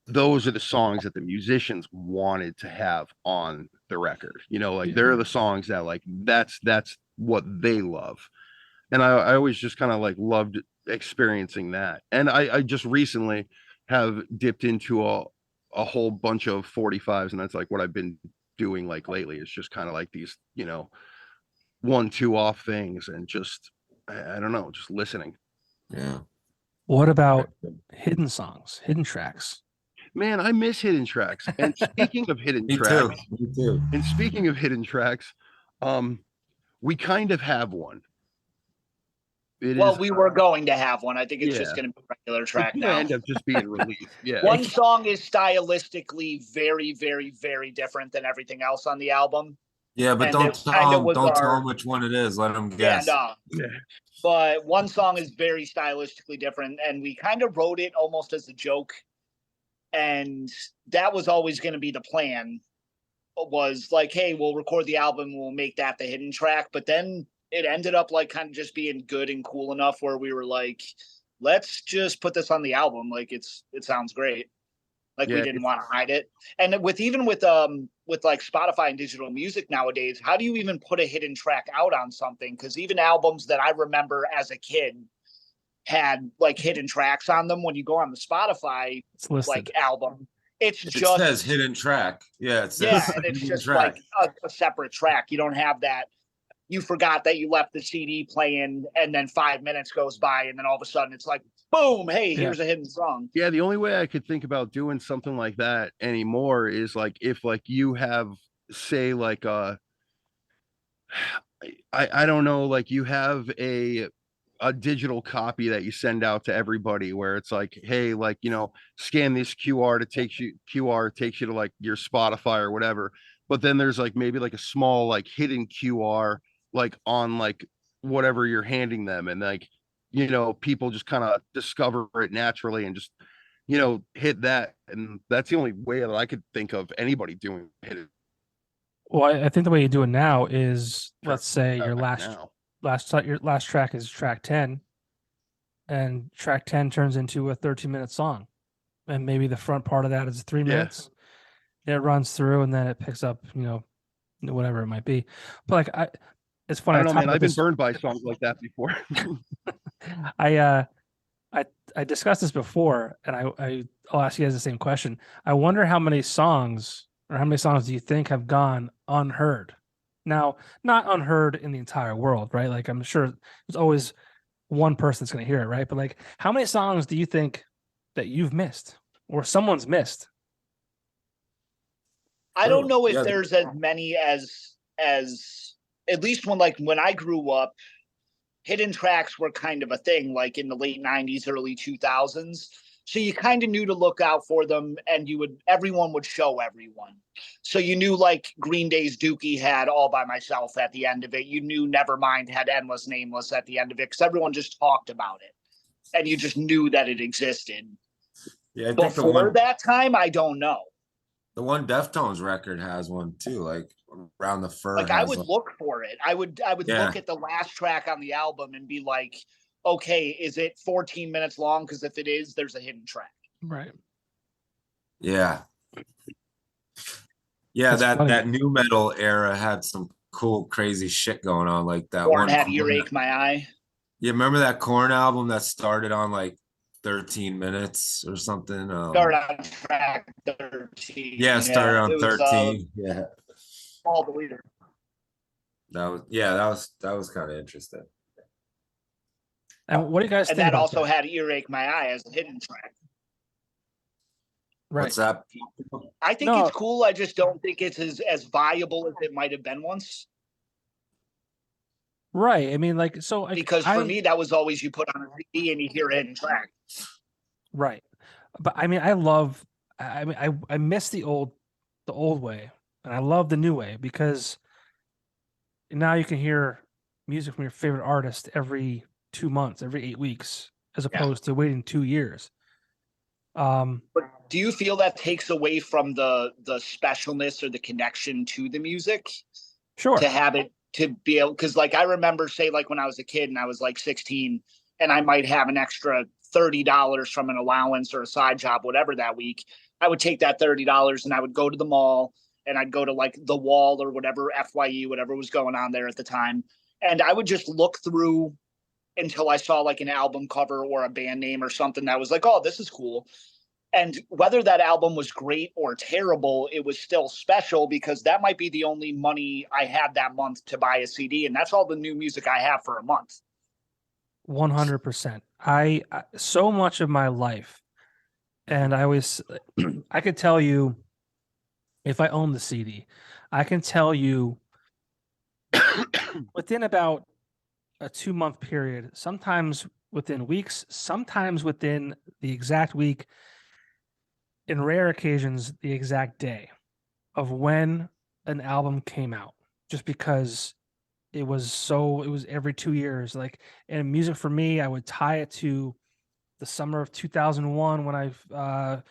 those are the songs that the musicians wanted to have on the record. Like they're the songs that like that's what they love. And I always just kind of like loved experiencing that. And I just recently have dipped into a whole bunch of 45s, and that's like what I've been doing like lately. It's just kind of like these, 1-2 off things, and just I don't know, just listening. Yeah. What about hidden songs, hidden tracks? Man, I miss hidden tracks. And speaking of hidden tracks, Me too. And speaking of hidden tracks, we kind of have one. We were going to have one. I think it's just going to be a regular track now. End up just being released. Yeah. One song is stylistically very, very, very different than everything else on the album. Yeah, but don't tell them which one it is. Let them guess. Yeah. But one song is very stylistically different, and we kind of wrote it almost as a joke. And that was always going to be the plan, was like, hey, we'll record the album, we'll make that the hidden track. But then it ended up like kind of just being good and cool enough where we were like, let's just put this on the album. Like it sounds great. Like we didn't want to hide it. And with like Spotify and digital music nowadays, how do you even put a hidden track out on something? Because even albums that I remember as a kid had like hidden tracks on them. When you go on the Spotify like album, it says hidden track. Yeah, it says and it's just track. Like a separate track. You don't have that. You forgot that you left the CD playing, and then 5 minutes goes by, and then all of a sudden it's like, boom, hey, here's a hidden song. Yeah, the only way I could think about doing something like that anymore is like if like you have, say, like I don't know, like you have a digital copy that you send out to everybody where it's like, hey, like, scan this QR takes you to like your Spotify or whatever. But then there's like maybe like a small like hidden QR like on like whatever you're handing them, and like, people just kind of discover it naturally and just, hit that. And that's the only way that I could think of anybody doing it. Well, I think the way you do it now is, let's say your last track is track 10, and track 10 turns into a 13-minute song, and maybe the front part of that is 3 minutes. It runs through, and then it picks up, whatever it might be. But like, it's funny. I don't know, man. I've been burned by songs like that before. I discussed this before, and I'll ask you guys the same question. I wonder how many songs do you think have gone unheard? Now, not unheard in the entire world, right? Like, I'm sure there's always one person that's going to hear it, right? But like, how many songs do you think that you've missed or someone's missed? I don't know if there's as many as at least when I grew up, hidden tracks were kind of a thing, like in the late 90s, early 2000s. So you kind of knew to look out for them, and everyone would show everyone. So you knew like Green Day's Dookie had All By Myself at the end of it. You knew Nevermind had Endless Nameless at the end of it, because everyone just talked about it. And you just knew that it existed. Yeah, I think before that time, I don't know. The one Deftones record has one too, like Around the Fur. Like I would look for it. I would look at the last track on the album and be like, okay, is it 14 minutes long? Because if it is, there's a hidden track. Right. Yeah. Yeah, that new metal era had some cool, crazy shit going on, like that Korn had Earache My Eye. Yeah, remember that Korn album that started on like 13 minutes or something? Started on track 13. Yeah, started on 13. Yeah. All the leader. That was kind of interesting. And what do you guys think? And that also had Earache My Eye as a hidden track. Right. What's that? I think it's cool. I just don't think it's as viable as it might have been once. Right. I mean, like, so because for me, that was always you put on a CD and you hear a hidden track. Right. But I mean, I miss the old way, and I love the new way, because now you can hear music from your favorite artist every 2 months, every 8 weeks, as opposed to waiting 2 years. But do you feel that takes away from the specialness or the connection to the music? Sure. To have it, to be able, because like I remember, say, like when I was a kid and I was like 16, and I might have an extra $30 from an allowance or a side job, whatever, that week, I would take that $30 and I would go to the mall, and I'd go to like the Wall or whatever, FYE, whatever was going on there at the time. And I would just look through until I saw like an album cover or a band name or something that was like, oh, this is cool. And whether that album was great or terrible, it was still special, because that might be the only money I had that month to buy a CD. And that's all the new music I have for a month. 100%. I so much of my life, and I always, I could tell you, if I own the CD, I can tell you within about a 2-month period, sometimes within weeks, sometimes within the exact week, in rare occasions, the exact day of when an album came out, just because it was every 2 years. Like, and music for me, I would tie it to the summer of 2001 when I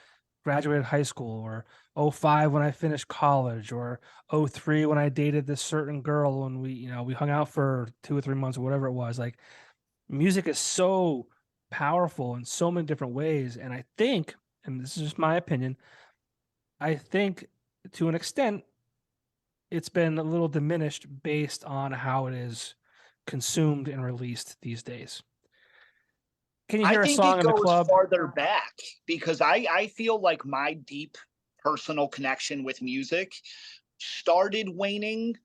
graduated high school, or 05 when I finished college, or 03 when I dated this certain girl and we hung out for 2 or 3 months or whatever it was. Like, music is so powerful in so many different ways. And I think, and this is just my opinion, I think to an extent it's been a little diminished based on how it is consumed and released these days. Can you hear a song in the club? I think it goes farther back, because I feel like my deep personal connection with music started waning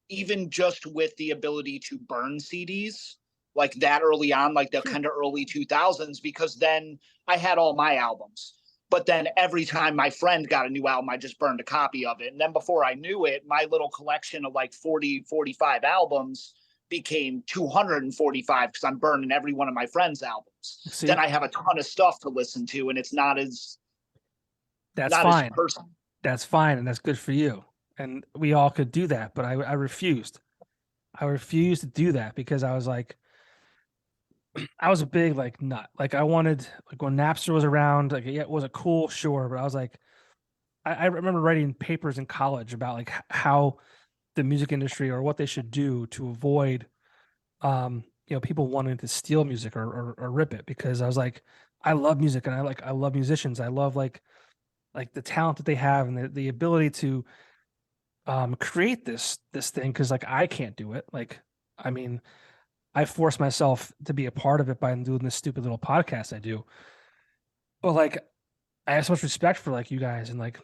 even just with the ability to burn CDs, like that early on, like the kind of early 2000s, because then I had all my albums. But then every time my friend got a new album, I just burned a copy of it. And then before I knew it, my little collection of like 40, 45 albums became 245, because I'm burning every one of my friends' albums. See, then I have a ton of stuff to listen to, and it's not as fine. As personal. That's fine, and that's good for you. And we all could do that, but I refused. I refused to do that, because I was like, I was a big like nut. Like, I wanted, like, when Napster was around, like, yeah, was it cool? Sure. But I was like, I remember writing papers in college about like how the music industry, or what they should do to avoid, people wanting to steal music or rip it, because I was like, I love music, and I love musicians. I love like the talent that they have, and the ability to create this thing, because like I can't do it. Like, I mean, I force myself to be a part of it by doing this stupid little podcast I do. But like, I have so much respect for like you guys and like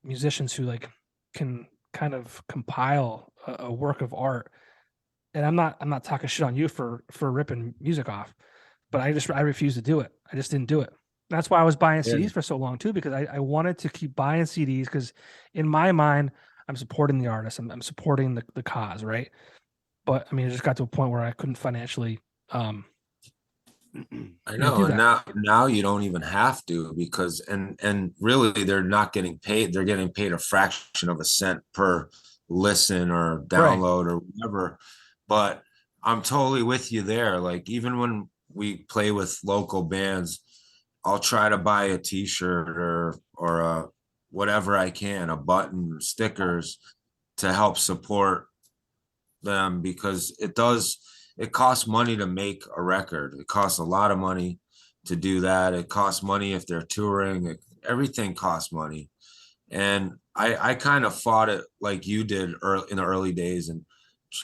musicians who like can kind of compile a work of art. And I'm not talking shit on you for ripping music off, but I refuse to do it. I just didn't do it. That's why I was buying Yeah. CDs for so long too, because I wanted to keep buying CDs because in my mind, I'm supporting the artist. I'm supporting the cause, right? But I mean, it just got to a point where I couldn't financially I know, do and that. now you don't even have to, because and really they're not getting paid. They're getting paid a fraction of a cent per listen or Right. download or whatever. But I'm totally with you there. Like, even when we play with local bands, I'll try to buy a t-shirt or a whatever I can, a button, stickers, to help support them, because it costs money to make a record. It costs a lot of money to do that. It costs money if they're touring. Everything costs money. And I kind of fought it like you did in the early days, and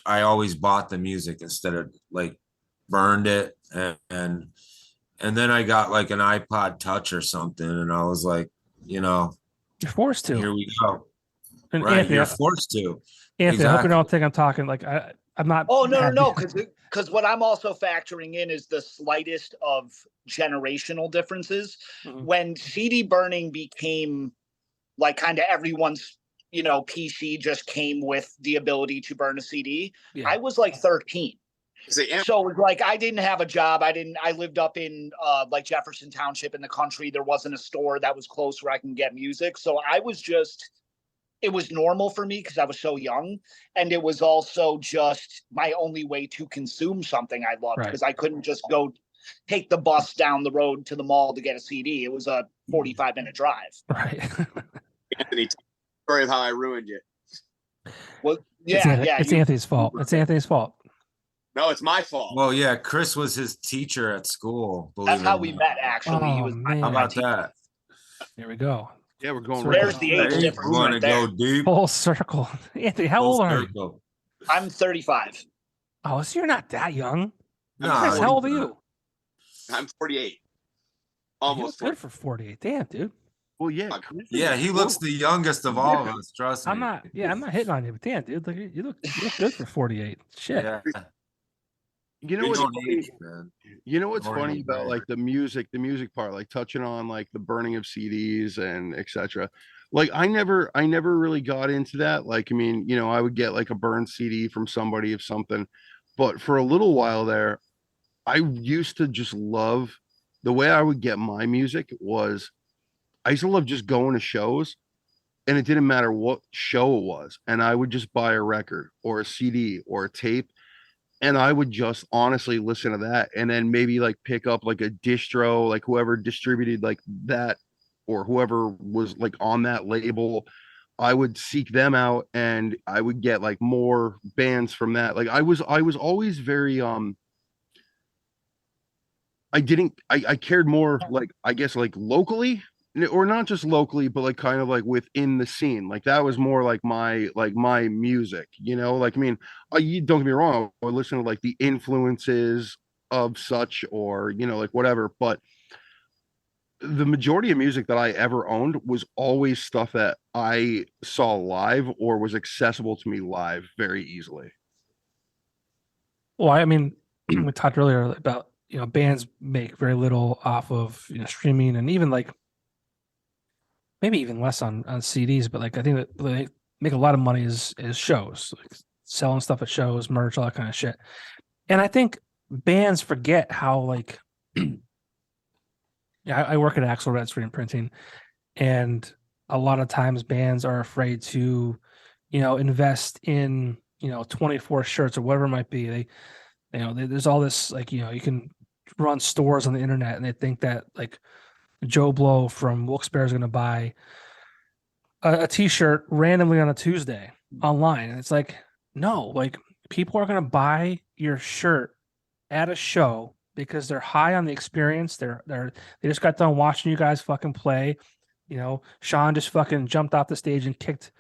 I always bought the music instead of like burned it, and then I got like an iPod Touch or something, and I was like, You're forced to. here we go. And Right, Anthony, you're forced to. Anthony, I hope you Exactly. don't think I'm talking like I'm not. Oh, no, happy. because what I'm also factoring in is the slightest of generational differences. Mhm. When CD burning became like kind of everyone's, PC just came with the ability to burn a CD. Yeah. I was like 13. So, yeah, So it was like I didn't have a job. I lived up in like Jefferson Township in the country. There wasn't a store that was close where I can get music. So it was normal for me because I was so young. And it was also just my only way to consume something I loved, Right. because I couldn't just go take the bus down the road to the mall to get a CD. It was a 45-minute drive. Right. Anthony, story of how I ruined you. Well, It's Anthony's fault. It's Anthony's fault. No, it's my fault. Well, yeah, Chris was his teacher at school. That's how we met, actually. He Oh, was man. How my about teacher. that? There we go. Yeah, we're going So right. There's the age Hey, difference you want to right there. go deep? Full circle. Anthony, how Full old are you? circle. I'm 35. Oh, so you're not that young. Nah, Chris, how old are you? I'm 48. You Almost look good for 48. Damn, dude. Well, yeah. Yeah, he looks the youngest of all of us. Trust me. I'm not hitting on you, but damn, dude, like, you look good for 48. Shit. Yeah. You know We what's don't funny? age, man. You know what's Or funny any about better. like the music part, like touching on like the burning of CDs and etc. Like I never really got into that. Like, I mean, I would get like a burned CD from somebody of something, but for a little while there, I used to just love the way I would get my music was I used to love just going to shows, and it didn't matter what show it was, and I would just buy a record or a CD or a tape, and I would just honestly listen to that, and then maybe like pick up like a distro, like whoever distributed like that, or whoever was like on that label. I would seek them out, and I would get like more bands from that. Like I was always very I cared more, like I guess like locally, or not just locally, but like kind of like within the scene. Like that was more like my music, like, I mean, you don't get me wrong, I would listen to like the influences of such, or like whatever, but the majority of music that I ever owned was always stuff that I saw live or was accessible to me live very easily. Well, I mean, we talked earlier about, bands make very little off of, streaming, and even like maybe even less on CDs, but like I think that they make a lot of money is shows, like selling stuff at shows, merch, all that kind of shit. And I think bands forget how, like, I work at Axelrad Screen Printing, and a lot of times bands are afraid to, invest in, 24 shirts or whatever it might be. There's all this, like, you can run stores on the internet, and they think that like Joe Blow from Wilkes-Barre is going to buy a t-shirt randomly on a Tuesday online. And it's like, no, like people are going to buy your shirt at a show because they're high on the experience. They just got done watching you guys fucking play. Sean just fucking jumped off the stage and kicked,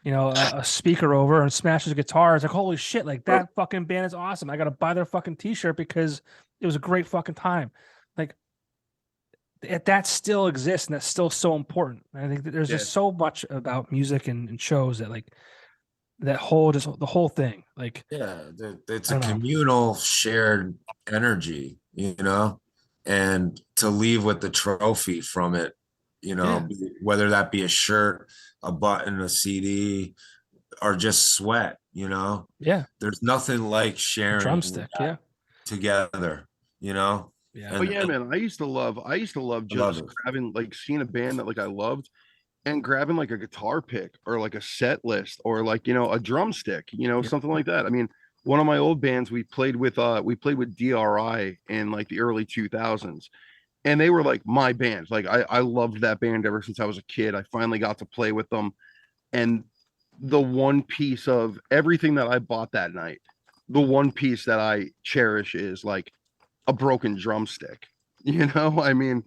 a speaker over and smashed his guitar. It's like, holy shit, like that fucking band is awesome. I got to buy their fucking t-shirt because it was a great fucking time. Like that still exists, and that's still so important. And I think that there's just so much about music and shows that like the whole thing. Like, Yeah, it's a communal shared energy, and to leave with the trophy from it, whether that be a shirt, a button, a CD, or just sweat, Yeah. There's nothing like sharing Drumstick, yeah. together, Yeah. But yeah, man, I used to love just grabbing, like, seeing a band that like I loved and grabbing like a guitar pick or like a set list or like, a drumstick, something like that. I mean, one of my old bands, we played with DRI in like the early 2000s, and they were like my band. Like I loved that band ever since I was a kid. I finally got to play with them, and the one piece of everything that I bought that night, the one piece that I cherish is like a broken drumstick. I mean,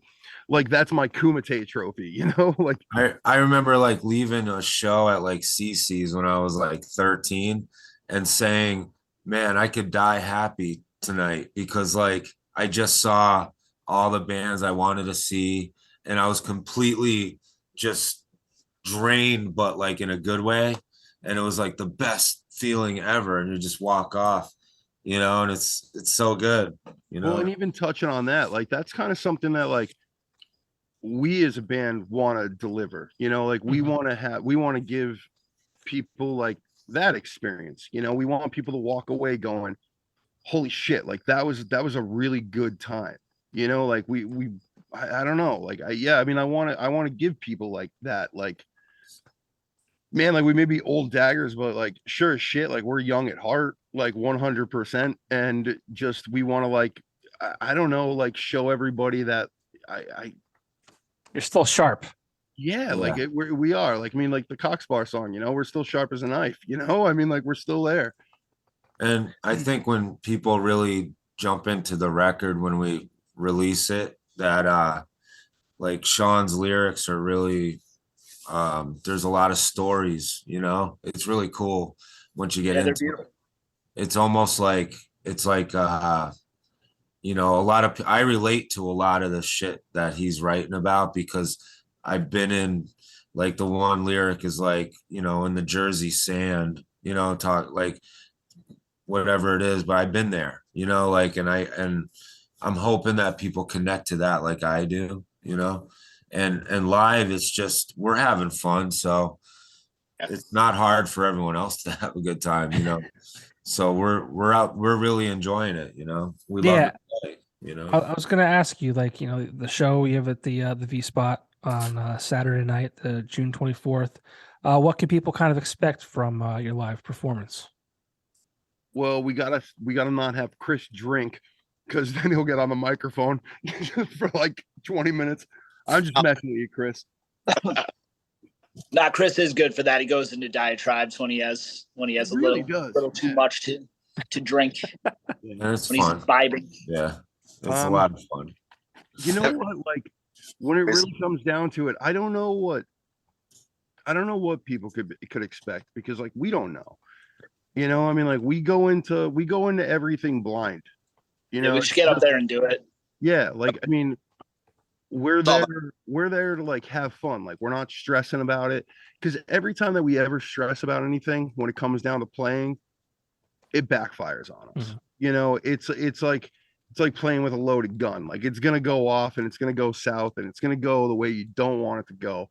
like that's my Kumite trophy, like I remember like leaving a show at like CC's when I was like 13 and saying, man, I could die happy tonight because like I just saw all the bands I wanted to see and I was completely just drained, but like in a good way. And it was like the best feeling ever. And you just walk off, and it's so good, Well, and even touching on that, like that's kind of something that like we as a band want to deliver, like we want to give people like that experience, we want people to walk away going, holy shit, like that was a really good time, like I don't know, like I mean I want to give people like that, like, man, like we may be old daggers, but like sure as shit, like we're young at heart, like 100%, and just we want to like I don't know, like show everybody that you're still sharp. Yeah, like we are. Like I mean, like the Cox Bar song, we're still sharp as a knife. I mean, like we're still there. And I think when people really jump into the record when we release it, that like Sean's lyrics are really there's a lot of stories. It's really cool once you get into it. It's almost like I relate to a lot of the shit that he's writing about because I've been in, like the one lyric is like, in the Jersey sand, talk like whatever it is, but I've been there, like, and I'm hoping that people connect to that like I do, and live, it's just, we're having fun. So it's not hard for everyone else to have a good time, So we're out, we're really enjoying it, we love it. I was gonna ask you, like, the show you have at the V-sSpot on Saturday night, June 24th. What can people kind of expect from your live performance? Well, we gotta not have Chris drink because then he'll get on the microphone for like 20 minutes. I'm just messing with you, Chris. Nah, Chris is good for that. He goes into diatribes when he has a little too much to drink. And it's when fun. He's vibing. Yeah, it's a lot of fun. You know what? Like when it really comes down to it, I don't know what people could expect because like we don't know. I mean, like we go into everything blind. We just get up there and do it. Yeah, like I mean, we're there to like have fun. Like we're not stressing about it because every time that we ever stress about anything, when it comes down to playing, it backfires on us. It's like playing with a loaded gun. Like it's gonna go off and it's gonna go south and it's gonna go the way you don't want it to go.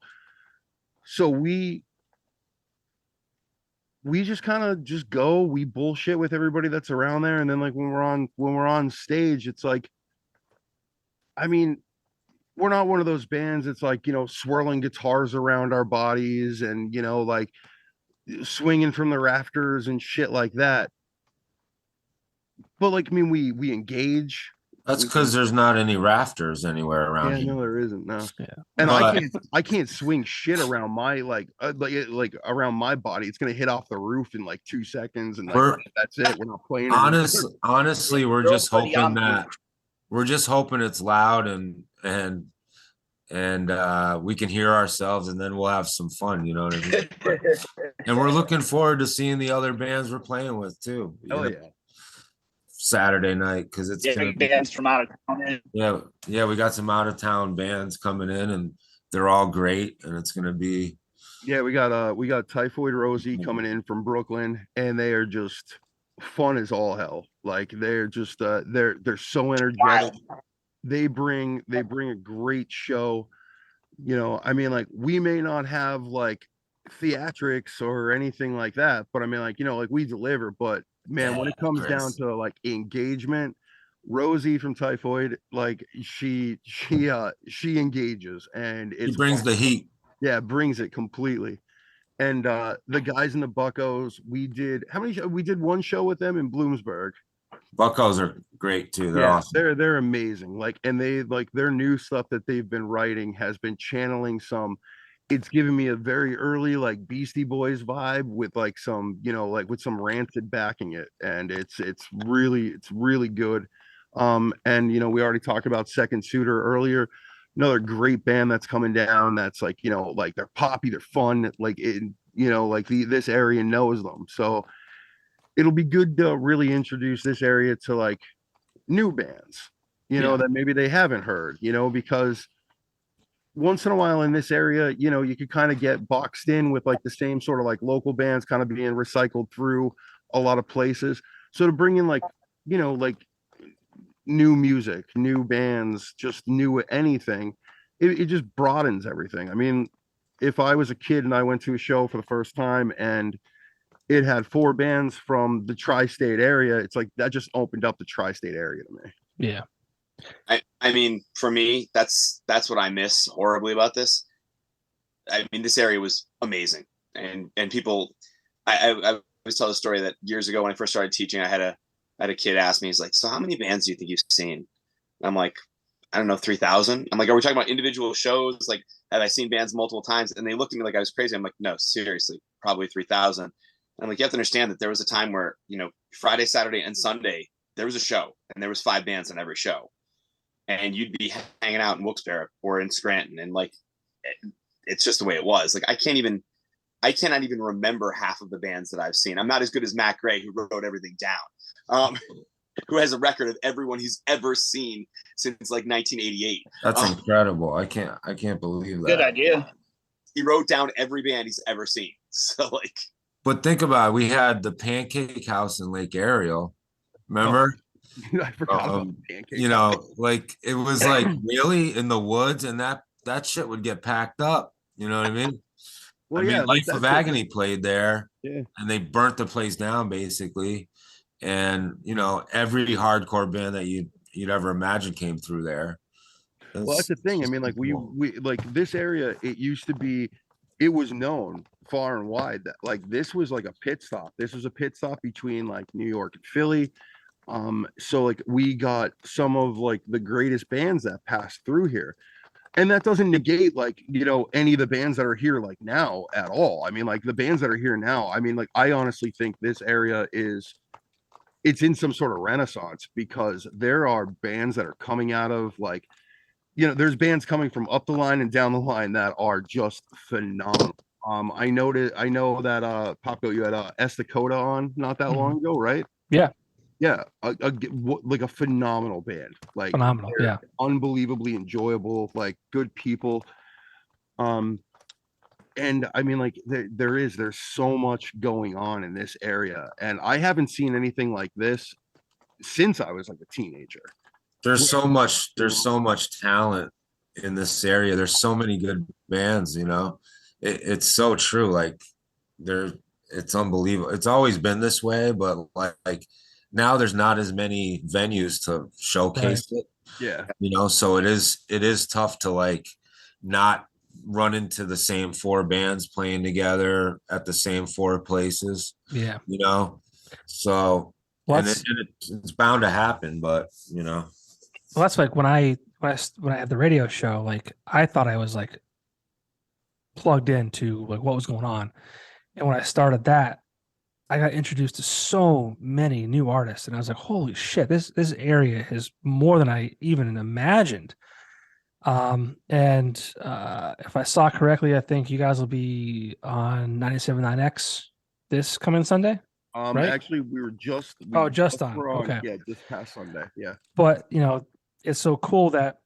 So we just kind of just go, we bullshit with everybody that's around there, and then like when we're on stage, it's like, I mean, we're not one of those bands that's like, swirling guitars around our bodies and like swinging from the rafters and shit like that. But like, I mean, we engage. That's because there's not any rafters anywhere around here. No, there isn't. No. Yeah. And but I can't swing shit around my like around my body. It's gonna hit off the roof in like 2 seconds, and like that's it. We're not playing. Honestly, we're just hoping it's loud and we can hear ourselves, and then we'll have some fun. You know what I mean? And we're looking forward to seeing the other bands we're playing with too. Oh yeah. Saturday night because it's gonna be bands from out of town. Yeah, we got some out of town bands coming in, and they're all great, and it's gonna be. Yeah, we got Typhoid Rosie coming in from Brooklyn, and they are just fun as all hell. Like they're just they're so energetic. Wow. they bring a great show. You know, I mean, like, we may not have like theatrics or anything like that, but I mean, like, you know, like, we deliver. But man, when it comes down to like engagement, Rosie from Typhoid, like, she engages, and He brings the heat. Yeah, brings it completely. And the guys in the Buckos, we did we did one show with them in Bloomsburg. Buckos are great too. They're awesome. They're amazing. Like, and they, like, their new stuff that they've been writing has been channeling some. It's given me a very early like Beastie Boys vibe with like some, you know, like with some Rancid backing it, and it's really good. And you know, we already talked about Second Suitor earlier. Another great band that's coming down. That's like, you know, like, they're poppy, they're fun. Like, you know, like, this area knows them, so it'll be good to really introduce this area to like new bands, you know, that maybe they haven't heard, you know, because once in a while in this area, you know, you could kind of get boxed in with like the same sort of like local bands kind of being recycled through a lot of places. So to bring in like, you know, like new music, new bands, just new anything, it just broadens everything. I mean, if I was a kid and I went to a show for the first time and it had 4 bands from the tri-state area, it's like that just opened up the tri-state area to me. Yeah. I mean, for me, that's what I miss horribly about this. I mean, this area was amazing, and people. I always tell the story that years ago when I first started teaching, I had a kid ask me, he's like, "So how many bands do you think you've seen?" And I'm like, "I don't know, 3,000." I'm like, "Are we talking about individual shows? Like, have I seen bands multiple times?" And they looked at me like I was crazy. I'm like, "No, seriously, probably 3,000." And I'm like, you have to understand that there was a time where, you know, Friday, Saturday, and Sunday there was a show, and there was 5 bands on every show. And you'd be hanging out in Wilkes-Barre or in Scranton, and like, it's just the way it was. Like, I cannot even remember half of the bands that I've seen. I'm not as good as Matt Gray, who wrote everything down, who has a record of everyone he's ever seen since like 1988. That's incredible. I can't believe that. Good idea. He wrote down every band he's ever seen. So like, but think about it. We had the Pancake House in Lake Ariel. Remember? I forgot about the Pancake. You know, like, it was like really in the woods, and that shit would get packed up. You know what I mean? Well, I mean, yeah, Life of Agony played there, yeah, and they burnt the place down basically. And you know, every hardcore band that you'd ever imagine came through there. Well, that's the thing. I mean, like, we like this area. It used to be, it was known far and wide that like this was like a pit stop. This was a pit stop between like New York and Philly. So like we got some of like the greatest bands that passed through here. And that doesn't negate like, you know, any of the bands that are here like now at all. I mean, like, the bands that are here now, I mean, like, I honestly think this area it's in some sort of renaissance, because there are bands that are coming out of like, you know, there's bands coming from up the line and down the line that are just phenomenal. I know that Popko, you had S Dakota on not that long ago, right? Yeah, like a phenomenal band, like Phenomenal, yeah. Unbelievably enjoyable, like good people. And I mean, like, there's so much going on in this area, and I haven't seen anything like this since I was like a teenager. There's so much talent in this area. There's so many good bands, you know. It's so true. Like, it's unbelievable. It's always been this way, but like now there's not as many venues to showcase it. Yeah. You know, so it is tough to like not run into the same 4 bands playing together at the same 4 places. Yeah. You know, so it's bound to happen, but you know. Well, that's like when I had the radio show, like I thought I was like plugged into like what was going on. And when I started that, I got introduced to so many new artists, and I was like, holy shit, this area is more than I even imagined. And if I saw correctly, I think you guys will be on 97.9X this coming Sunday. Right? Actually, we were just on. Okay. Yeah, this past Sunday. Yeah. But you know, it's so cool that,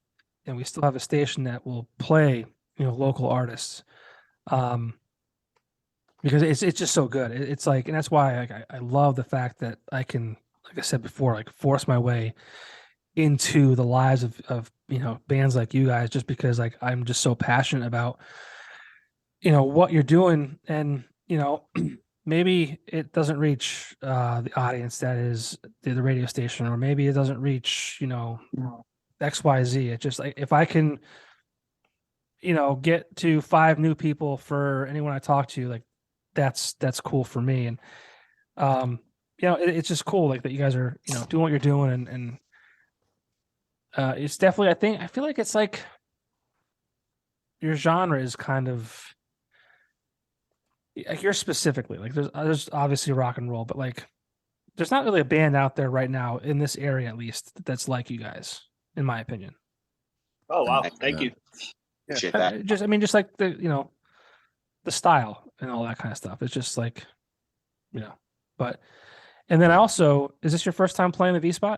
and we still have a station that will play, you know, local artists. Because it's just so good. It's like, and that's why I love the fact that I can, like I said before, like force my way into the lives of bands like you guys, just because like I'm just so passionate about what you're doing, and maybe it doesn't reach the audience that is the radio station, or maybe it doesn't reach XYZ. It's just like, if I can get to 5 new people for anyone I talk to, like that's cool for me. And it's just cool like that you guys are doing what you're doing, and it's definitely, I feel like it's like your genre is kind of like, you're specifically like, there's obviously rock and roll, but like there's not really a band out there right now in this area, at least, that's like you guys, in my opinion. Oh wow, thank you. Appreciate that. Just like the the style and all that kind of stuff. It's just like but. And then also, is this your first time playing the V-sSpot?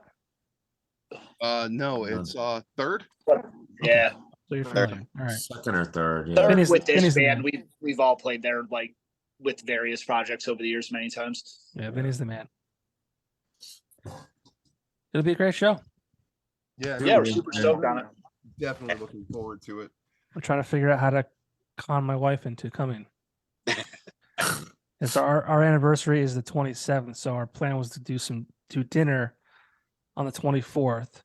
No, it's third. Yeah. So you're familiar. All right. Second or third. Yeah. Third Vinny's- with this Vinny's the band, man. we've all played there like with various projects over the years many times. Yeah, Vinny's the man. It'll be a great show. Yeah, Yeah, we're super stoked on it. definitely looking forward to it. We're trying to figure out how to con my wife into coming. It's our anniversary is the 27th, so our plan was to do dinner on the 24th.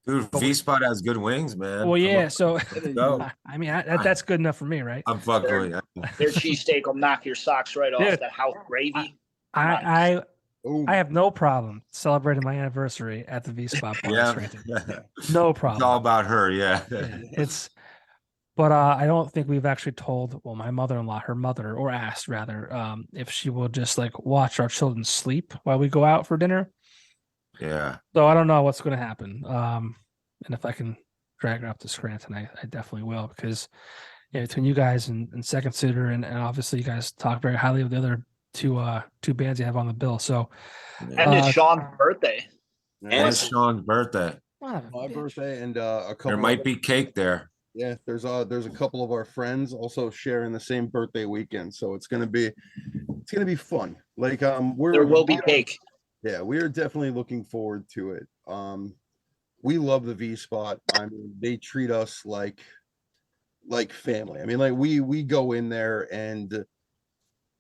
Dude, V-sSpot has good wings, man. Well, Come yeah. on. So go. I mean, that's good enough for me, right? I'm fucking with you. Their cheesesteak will knock your socks right off. Dude, That house gravy. I Ooh. I have no problem celebrating my anniversary at the V-sSpot Bar. Yeah. Scranton. No It's all problem. about her, yeah. Yeah, but I don't think we've actually told, well, my mother-in-law, her mother, or asked rather, if she will just like watch our children sleep while we go out for dinner. Yeah. So I don't know what's going to happen. And if I can drag her up to Scranton, I definitely will, because between you guys and Second Suitor, and obviously you guys talk very highly of the other two bands you have on the bill. So And it's Sean's birthday. And it's Sean's birthday. son of a My bitch. birthday and a couple. There might be cake there. Yeah, there's a couple of our friends also sharing the same birthday weekend, so it's gonna be fun. Like There will be cake. Yeah, we are definitely looking forward to it. We love the V-sSpot. I mean, they treat us like family. I mean, like we go in there, and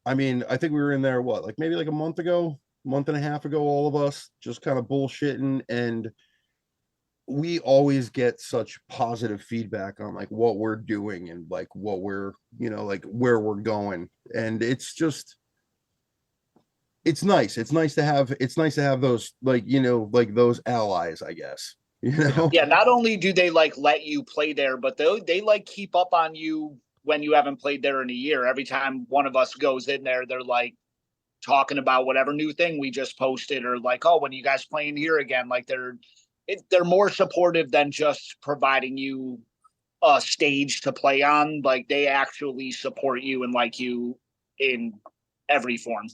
I mean, I think we were in there maybe like a month and a half ago, all of us just kind of bullshitting, and we always get such positive feedback on like what we're doing and like what we're like where we're going, and it's nice. It's nice to have those like those allies, I guess. Yeah, not only do they like let you play there, but they like keep up on you when you haven't played there in a year. Every time one of us goes in there, they're like talking about whatever new thing we just posted, or like, oh, when you guys playing here again. Like they're more supportive than just providing you a stage to play on. Like they actually support you and like you in every form.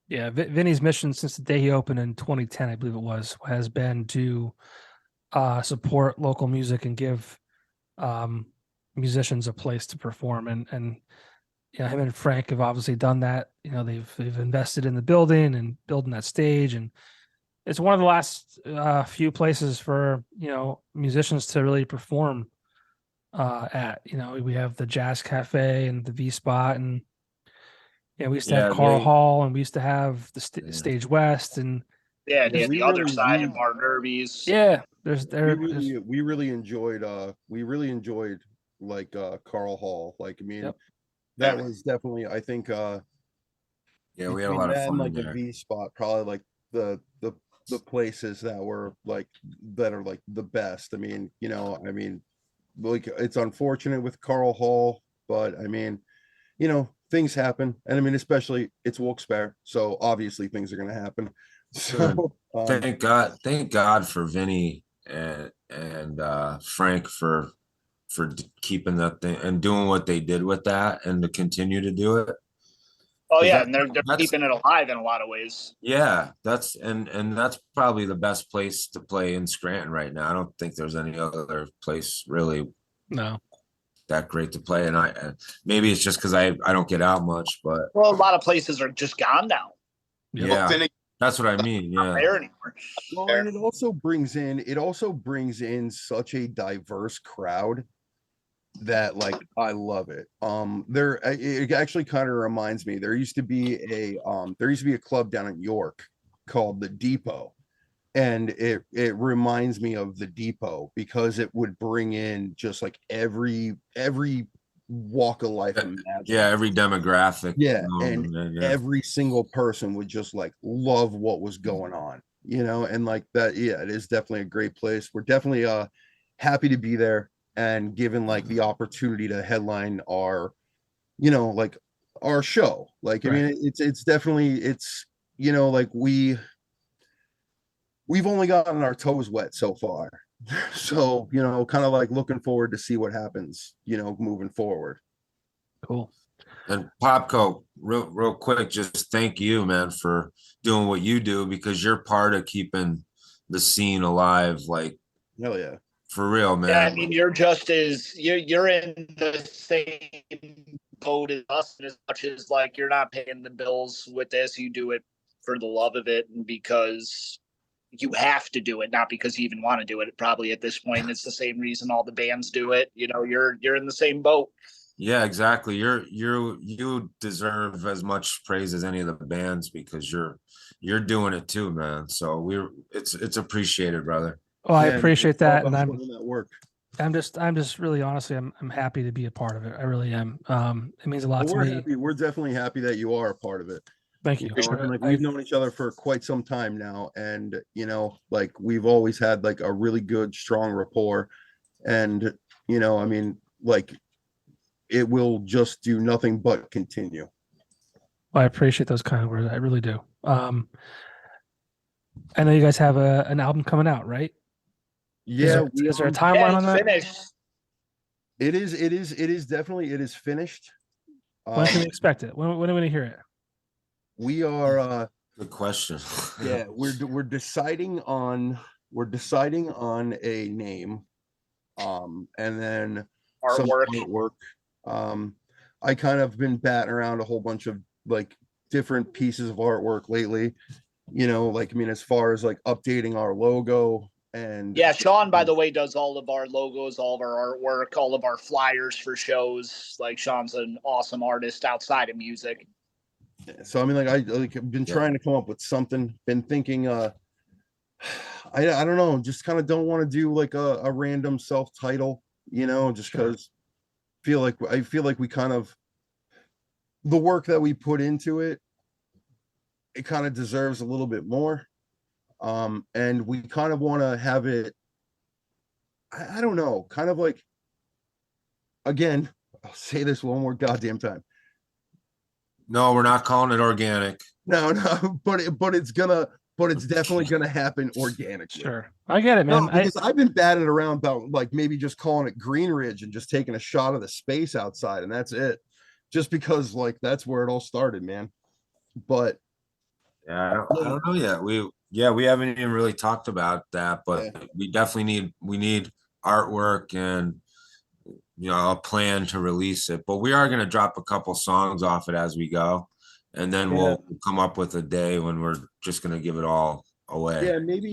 Yeah, Vinny's mission since the day he opened in 2010, I believe it was, has been to support local music and give musicians a place to perform. And him and Frank have obviously done that. They've invested in the building and building that stage, and it's one of the last few places for musicians to really perform at. We have the Jazz Cafe and the V-sSpot, and we used to have Carl Hall, and we used to have the Stage West, and the other side of Martin Irby's. Yeah, we really enjoyed like Carl Hall. Like, I mean, that was definitely, I think we had a lot of fun like there. the V-sSpot, probably like the places that are like the best. I mean, like it's unfortunate with Carl Hall, but I mean, things happen, and I mean, especially it's Wilkes-Barre, so obviously things are going to happen. So thank God for Vinny and Frank for keeping that thing and doing what they did with that, and to continue to do it. Oh yeah, and they're keeping it alive in a lot of ways. Yeah, that's probably the best place to play in Scranton right now. I don't think there's any other place really that great to play, and maybe it's just because I don't get out much, but a lot of places are just gone now. Yeah. Well, That's what I mean. Not Yeah. there anymore. Well, and it also brings in such a diverse crowd that, like, I love it. It actually kind of reminds me, there used to be a club down in York called the Depot, and it reminds me of the Depot because it would bring in just like every walk of life imaginable. Yeah, every demographic. Yeah, and every single person would just like love what was going on, and like that. Yeah, it is definitely a great place. We're definitely happy to be there and given like the opportunity to headline our, like our show. Like, I mean, it's definitely, like we've only gotten our toes wet so far. So, kind of like looking forward to see what happens, moving forward. Cool. And Popko, real quick, just thank you, man, for doing what you do, because you're part of keeping the scene alive. Like, hell yeah. For real, man. Yeah, I mean, you're just as you're in the same boat as us, as much as like you're not paying the bills with this. You do it for the love of it and because you have to do it, not because you even want to do it. Probably at this point, it's the same reason all the bands do it. You're in the same boat. Yeah, exactly. You deserve as much praise as any of the bands because you're doing it too, man. So it's appreciated, brother. Well, I appreciate that, and I'm just really honestly, I'm happy to be a part of it. I really am. It means a lot to me. We're definitely happy that you are a part of it. Thank you. Like, we've known each other for quite some time now, and like we've always had like a really good, strong rapport, and I mean, like it will just do nothing but continue. Well, I appreciate those kind of words. I really do. I know you guys have an album coming out, right? Yeah. Is there a timeline on that? Finished. It is definitely finished. When can we expect it? When are we going to hear it? We are good question. Yeah, we're deciding on a name, and then some artwork. I kind of been batting around a whole bunch of like different pieces of artwork lately, like, I mean, as far as like updating our logo. And yeah, Sean, by the way, does all of our logos, all of our artwork, all of our flyers for shows. Like, Sean's an awesome artist outside of music. So I mean, like, I've been trying to come up with something. Been thinking, I don't know, just kind of don't want to do like a random self-title, just because I feel like we kind of, the work that we put into it kind of deserves a little bit more. And we kind of want to have it, I don't know, kind of like, again, I'll say this one more goddamn time. No, we're not calling it organic. No, but it's definitely gonna happen organically. Sure, I get it, man. No, because I've been batted around about like maybe just calling it Green Ridge and just taking a shot of the space outside, and that's it. Just because like that's where it all started, man. But yeah, I don't know yet. We haven't even really talked about that, but we definitely need artwork and a plan to release it. But we are going to drop a couple songs off it as we go, and then we'll come up with a day when we're just going to give it all away. Yeah, maybe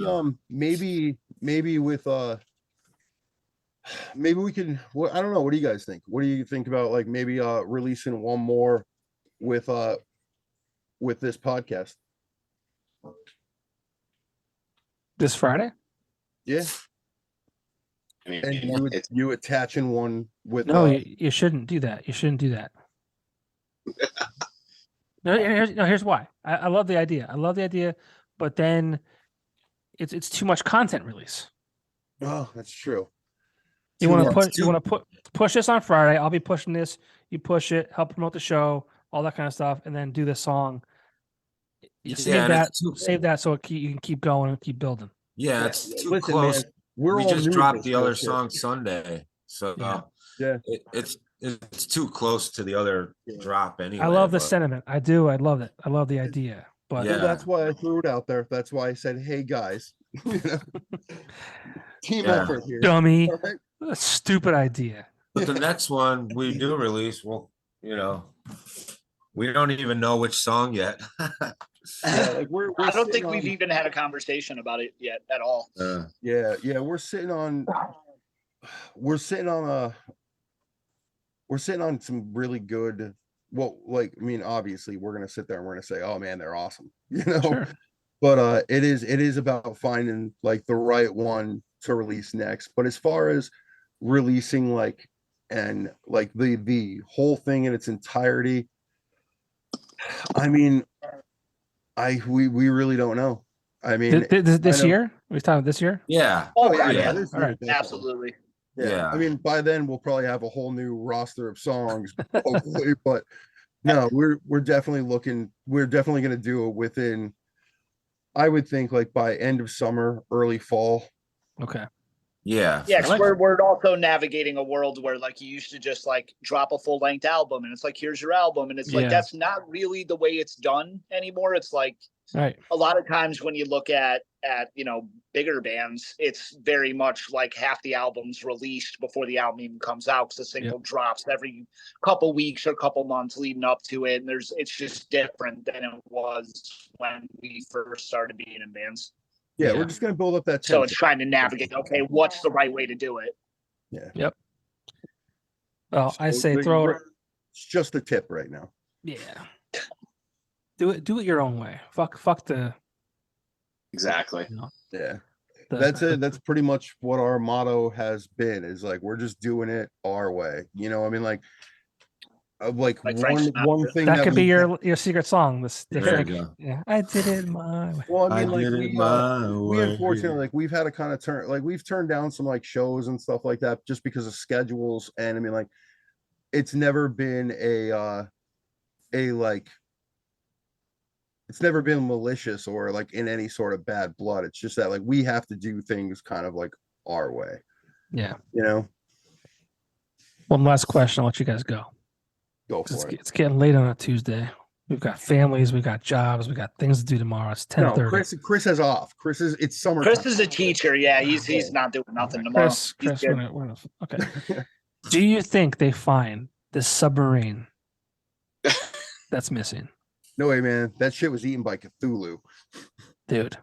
with maybe we can. Well, I don't know. What do you guys think? What do you think about like maybe releasing one more with this podcast? This Friday? Yeah. I mean, and you attaching one with no, you shouldn't do that. You shouldn't do that. Here's why. I love the idea. But then it's too much content release. Oh, that's true. You want to push this on Friday. I'll be pushing this. You push it, help promote the show, all that kind of stuff, and then do the song. Save that so you can keep going and keep building. Yeah, it's too close. Man, we just dropped the other song Sunday, so it's too close to the other drop anyway. I love the sentiment. I do. I love it. I love the idea. But that's why I threw it out there. That's why I said, "Hey guys, team effort here." Dummy, right? A stupid idea. But the next one we do release, well, we don't even know which song yet. like we're I don't think sitting we've on- even had a conversation about it yet at all. Yeah, we're sitting on some really good. Well, like, I mean, obviously we're gonna sit there and we're gonna say, oh man, they're awesome, you know. Sure. But it is about finding like the right one to release next. But as far as releasing like the whole thing in its entirety, I mean, we really don't know. I mean, this year? We're talking this year? Yeah. Oh, yeah, yeah. this All right. year, definitely. Absolutely. Yeah. I mean, by then we'll probably have a whole new roster of songs, hopefully. But no, we're definitely looking. We're definitely going to do it within, I would think, like by end of summer, early fall. Okay. Yeah. Yeah, 'cause we're also navigating a world where like you used to just like drop a full length album and it's like, here's your album. And it's like, that's not really the way it's done anymore. It's like right. A lot of times when you look at, you know, bigger bands, it's very much like half the album's released before the album even comes out. 'Cause the single drops every couple weeks or couple months leading up to it. And it's just different than it was when we first started being in bands. Yeah, we're just going to build up that. So it's trying to navigate, okay, what's the right way to do it? Yeah. Yep. Well, I say It's just a tip right now. Yeah. Do it your own way. Fuck the. Exactly. You know, Yeah. That's it. That's pretty much what our motto has been, is like, we're just doing it our way. You know, I mean, like Frank one thing that could be we- your secret song. There you go. Yeah, I did it my way. Well, I mean, like did it we my way. unfortunately, like we've had to kind of turn, like we've turned down some like shows and stuff like that just because of schedules. And I mean, like, it's never been it's never been malicious or like in any sort of bad blood. It's just that like we have to do things kind of like our way. Yeah. You know. One last question. I'll let you guys go. Go for it. It's getting late on a Tuesday. We've got families, we've got jobs, we got things to do tomorrow. It's 10:30. No, Chris has off. It's summer. Chris is a teacher. Yeah, he's not doing nothing tomorrow. Chris, okay. Do you think they find this submarine that's missing? No way, man. That shit was eaten by Cthulhu. Dude.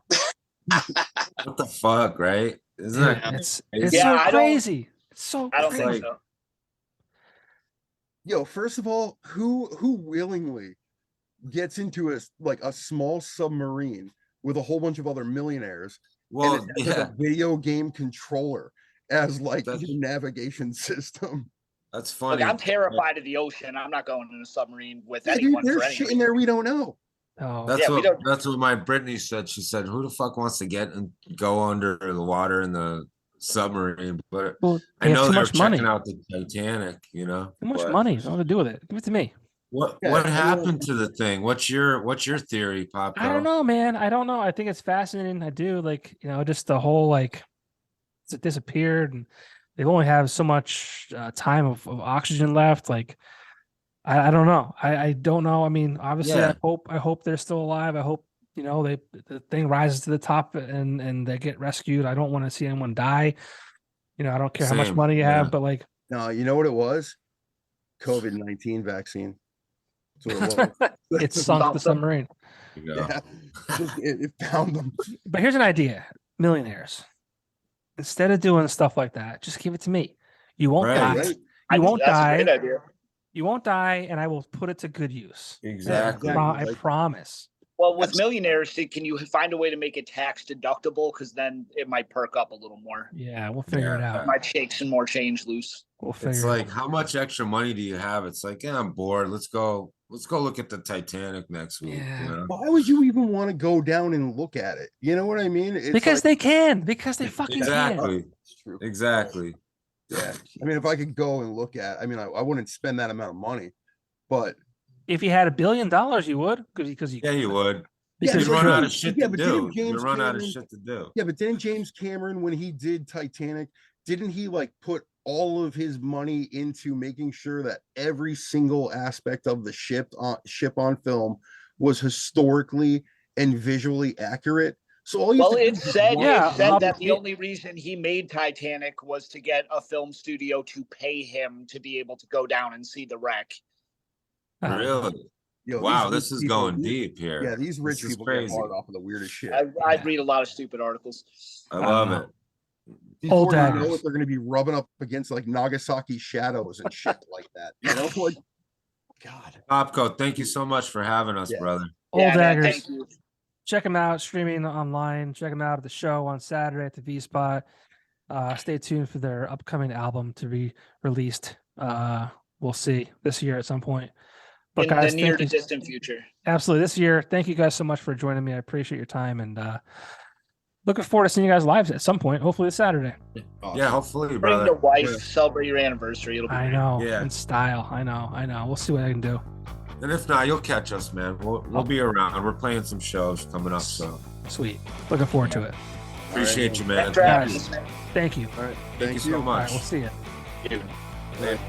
What the fuck, right? Isn't Dude, that it's Yeah, so crazy. It's so I don't crazy. think so. Yo, first of all, who willingly gets into a small submarine with a whole bunch of other millionaires? Well, and it has like a video game controller as like your navigation system. That's Look, funny. I'm terrified of the ocean. I'm not going in a submarine with Yeah, dude, anyone. there's for any shit in reason. there we don't know. Oh, That's Yeah, we what don't- that's what my Brittany said. She said, "Who the fuck wants to get and go under the water in the submarine?" But well, I they have know too they're much money. checking out the Titanic. You know, Too much but money. Nothing to do with it. Give it to me. What Yeah, what I mean, happened to the thing? What's your theory, Popko? I don't know, man. I don't know. I think it's fascinating. I do, like, you know, just the whole like it disappeared and they only have so much time of oxygen left. Like, I don't know. I don't know. I mean, obviously, Yeah. I hope they're still alive. I hope, you know, the thing rises to the top and they get rescued. I don't want to see anyone die. You know, I don't care how much Same, money you yeah. have, but like, No, you know what it was? COVID-19 vaccine. That's what it was. it sunk the submarine. You know. Yeah. It found them. But here's an idea, millionaires. Instead of doing stuff like that, just give it to me. You won't Right, die. right. You won't That's die. a great idea. You won't die, and I will put it to good use. Exactly. I Like- promise. Well, with millionaires, can you find a way to make it tax deductible? Because then it might perk up a little more. Yeah, we'll figure it Yeah. out. Might shake some more change loose. We'll figure It's it like, out. how much extra money do you have? It's like, yeah, I'm bored. Let's go look at the Titanic next week. Yeah. You know? Why would you even want to go down and look at it? You know what I mean? It's Because like, they can. Because they fucking can. Exactly. it's true. Exactly. Yeah. I mean, if I could go and look at, I mean, I wouldn't spend that amount of money, but If you had $1 billion, you would. Because Yeah, you would. Because You'd but run out James- of shit yeah, to but do. didn't You'd James run out of Cameron- shit to do. yeah, but didn't James Cameron, when he did Titanic, didn't he like put all of his money into making sure that every single aspect of the ship on film was historically and visually accurate? So all you Well, have to it do is said, watch- that the only reason he made Titanic was to get a film studio to pay him to be able to go down and see the wreck. I don't know. Really? Yo, Wow, these this is people- going deep here. Yeah, these rich This is people crazy. get hard off of the weirdest shit. I read a lot of stupid articles. I love know. it. Before Old you know Daggers. it, they're going to be rubbing up against like Nagasaki shadows and shit like that. You know, like God. Popko, thank you so much for having us, Yeah. brother. Old Man, Daggers. thank you. Check them out streaming online. Check them out at the show on Saturday at the V-sSpot. Stay tuned for their upcoming album to be released. We'll see this year at some point. But In guys, the near thank to you. distant future. Absolutely, this year. Thank you guys so much for joining me. I appreciate your time, and looking forward to seeing you guys live at some point. Hopefully this Saturday. Awesome. Yeah, hopefully, Bring brother. the wife, Yeah. celebrate your anniversary. It'll be I great. know, Yeah. in style. I know. We'll see what I can do. And if not, you'll catch us, man. We'll be around. We're playing some shows coming up, so Sweet. Looking forward to it. appreciate you, man. Thanks for having Guys. us, man. Thank you. All right. Thank you so All right, much. we'll see you. Dude. Later.